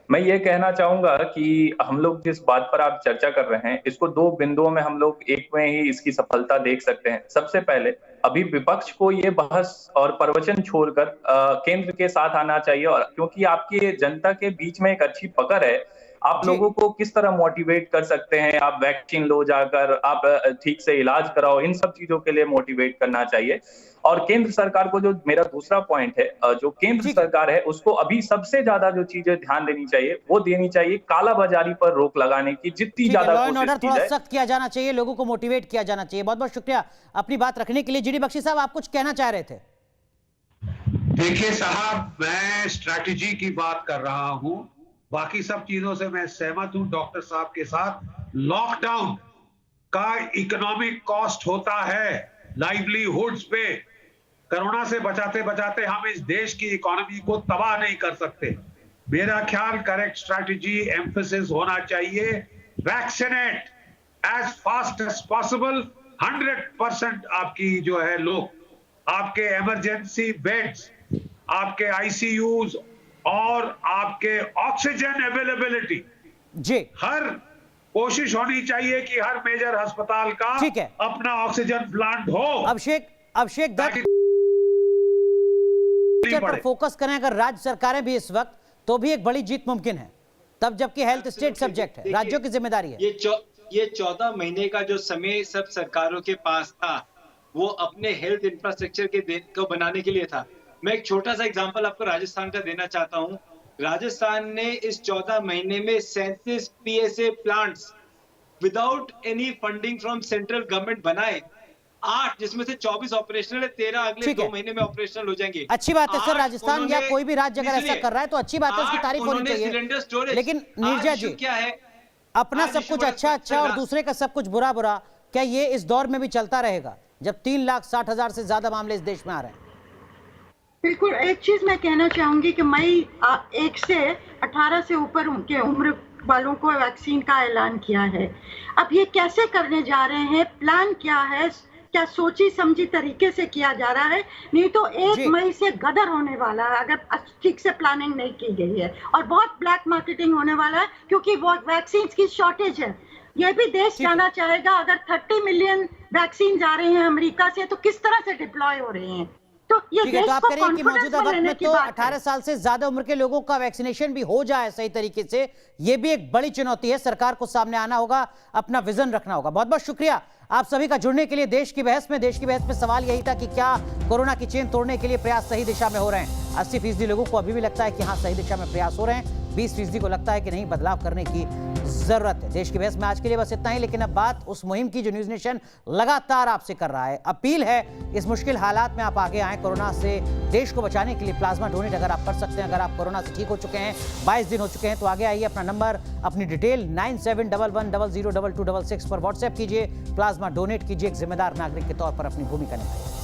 मैं ये कहना चाहूंगा कि हम लोग जिस बात पर आप चर्चा कर रहे हैं, इसको 2 बिंदुओं में हम लोग एक में ही इसकी सफलता देख सकते हैं। सबसे पहले अभी विपक्ष को ये बहस और प्रवचन छोड़कर केंद्र के साथ आना चाहिए, और क्योंकि आपकी जनता के बीच में एक अच्छी पकड़ है, आप लोगों को किस तरह मोटिवेट कर सकते हैं, आप वैक्सीन लो जाकर, आप ठीक से इलाज कराओ, इन सब चीजों के लिए मोटिवेट करना चाहिए। और केंद्र सरकार को, जो मेरा दूसरा पॉइंट है, जो केंद्र सरकार है उसको अभी सबसे ज्यादा जो चीजें ध्यान देनी चाहिए वो देनी चाहिए काला बाजारी पर रोक लगाने की। जितनी ज्यादा कोशिश की जाए, सख्त किया जाना चाहिए, लोगों को मोटिवेट किया जाना चाहिए। बहुत बहुत शुक्रिया अपनी बात रखने के लिए। जीडी बख्शी साहब, आप कुछ कहना चाह रहे थे? देखिए साहब, मैं स्ट्रैटेजी की बात कर रहा हूं, बाकी सब चीजों से मैं सहमत हूं डॉक्टर साहब के साथ। लॉकडाउन का इकोनॉमिक कॉस्ट होता है लाइवलीहुड्स पे। कोरोना से बचाते बचाते हम इस देश की इकोनॉमी को तबाह नहीं कर सकते। मेरा ख्याल करेक्ट स्ट्रैटेजी एम्फेसिस होना चाहिए, vaccinate as fast as possible. 100% आपकी जो है लोग, आपके इमरजेंसी बेड्स, आपके आईसीयूज और आपके ऑक्सीजन अवेलेबिलिटी जी, हर कोशिश होनी चाहिए कि हर मेजर अस्पताल का अपना ऑक्सीजन प्लांट हो। अभिषेक पर फोकस करें अगर राज्य सरकारें भी इस वक्त, तो भी एक बड़ी जीत मुमकिन है, तब जबकि हेल्थ स्टेट सब्जेक्ट है, राज्यों की जिम्मेदारी है। ये 14 महीने का जो समय सब सरकारों के पास था, वो अपने हेल्थ इंफ्रास्ट्रक्चर को बनाने के लिए था। मैं एक छोटा सा एग्जांपल आपको राजस्थान का देना चाहता हूं। राजस्थान ने इस 14 महीने में 37 PSA plants without any funding from central government बनाए, 8 जिसमें से 24 ऑपरेशनल है, 13 अगले 2 महीने में ऑपरेशनल हो जाएंगे। अच्छी बात है सर, राजस्थान या कोई भी राज्य अगर ऐसा कर रहा है तो अच्छी बात है, उसकी तारीफ होनी चाहिए। लेकिन नीरजा जी, क्या है, अपना सब कुछ अच्छा और दूसरे का सब कुछ बुरा, क्या ये इस दौर में भी चलता रहेगा जब 3,60,000 से ज्यादा मामले इस देश में आ रहे हैं? बिल्कुल। एक चीज मैं कहना चाहूंगी कि मई 1 से 18 से ऊपर के उम्र वालों को वैक्सीन का ऐलान किया है। अब ये कैसे करने जा रहे हैं, प्लान क्या है, क्या सोची समझी तरीके से किया जा रहा है? नहीं तो 1 मई से गदर होने वाला है अगर ठीक से प्लानिंग नहीं की गई है, और बहुत ब्लैक मार्केटिंग होने वाला है, क्योंकि वो वैक्सीन की शॉर्टेज है। ये भी देश जाना चाहेगा, अगर 30 मिलियन वैक्सीन जा रहे हैं अमेरिका से तो किस तरह से डिप्लॉय हो रहे हैं। तो ये ठीक है, देश तो आप को कह रहे हैं कि मौजूदा वक्त में तो बात 18 साल से ज्यादा उम्र के लोगों का वैक्सीनेशन भी हो जाए सही तरीके से, ये भी एक बड़ी चुनौती है। सरकार को सामने आना होगा, अपना विजन रखना होगा। बहुत बहुत शुक्रिया आप सभी का जुड़ने के लिए। देश की बहस में सवाल यही था कि क्या कोरोना की चेन तोड़ने के लिए प्रयास सही दिशा में हो रहे हैं। 80% लोगों को अभी भी लगता है कि हाँ, सही दिशा में प्रयास हो रहे हैं। 20% को लगता है कि नहीं, बदलाव करने की जरूरत है। देश की बहस में आज के लिए बस इतना ही, लेकिन अब बात उस मुहिम की जो न्यूज नेशन लगातार आपसे कर रहा है। अपील है, इस मुश्किल हालात में आप आगे आए, कोरोना से देश को बचाने के लिए प्लाज्मा डोनेट अगर आप कर सकते हैं। अगर आप कोरोना से ठीक हो चुके हैं, 22 दिन हो चुके हैं, तो आगे आइए। अपना नंबर, अपनी डिटेल 9711002266 पर व्हाट्सएप कीजिए, प्लाज्मा डोनेट कीजिए, एक जिम्मेदार नागरिक के तौर पर अपनी भूमिका निभाइए।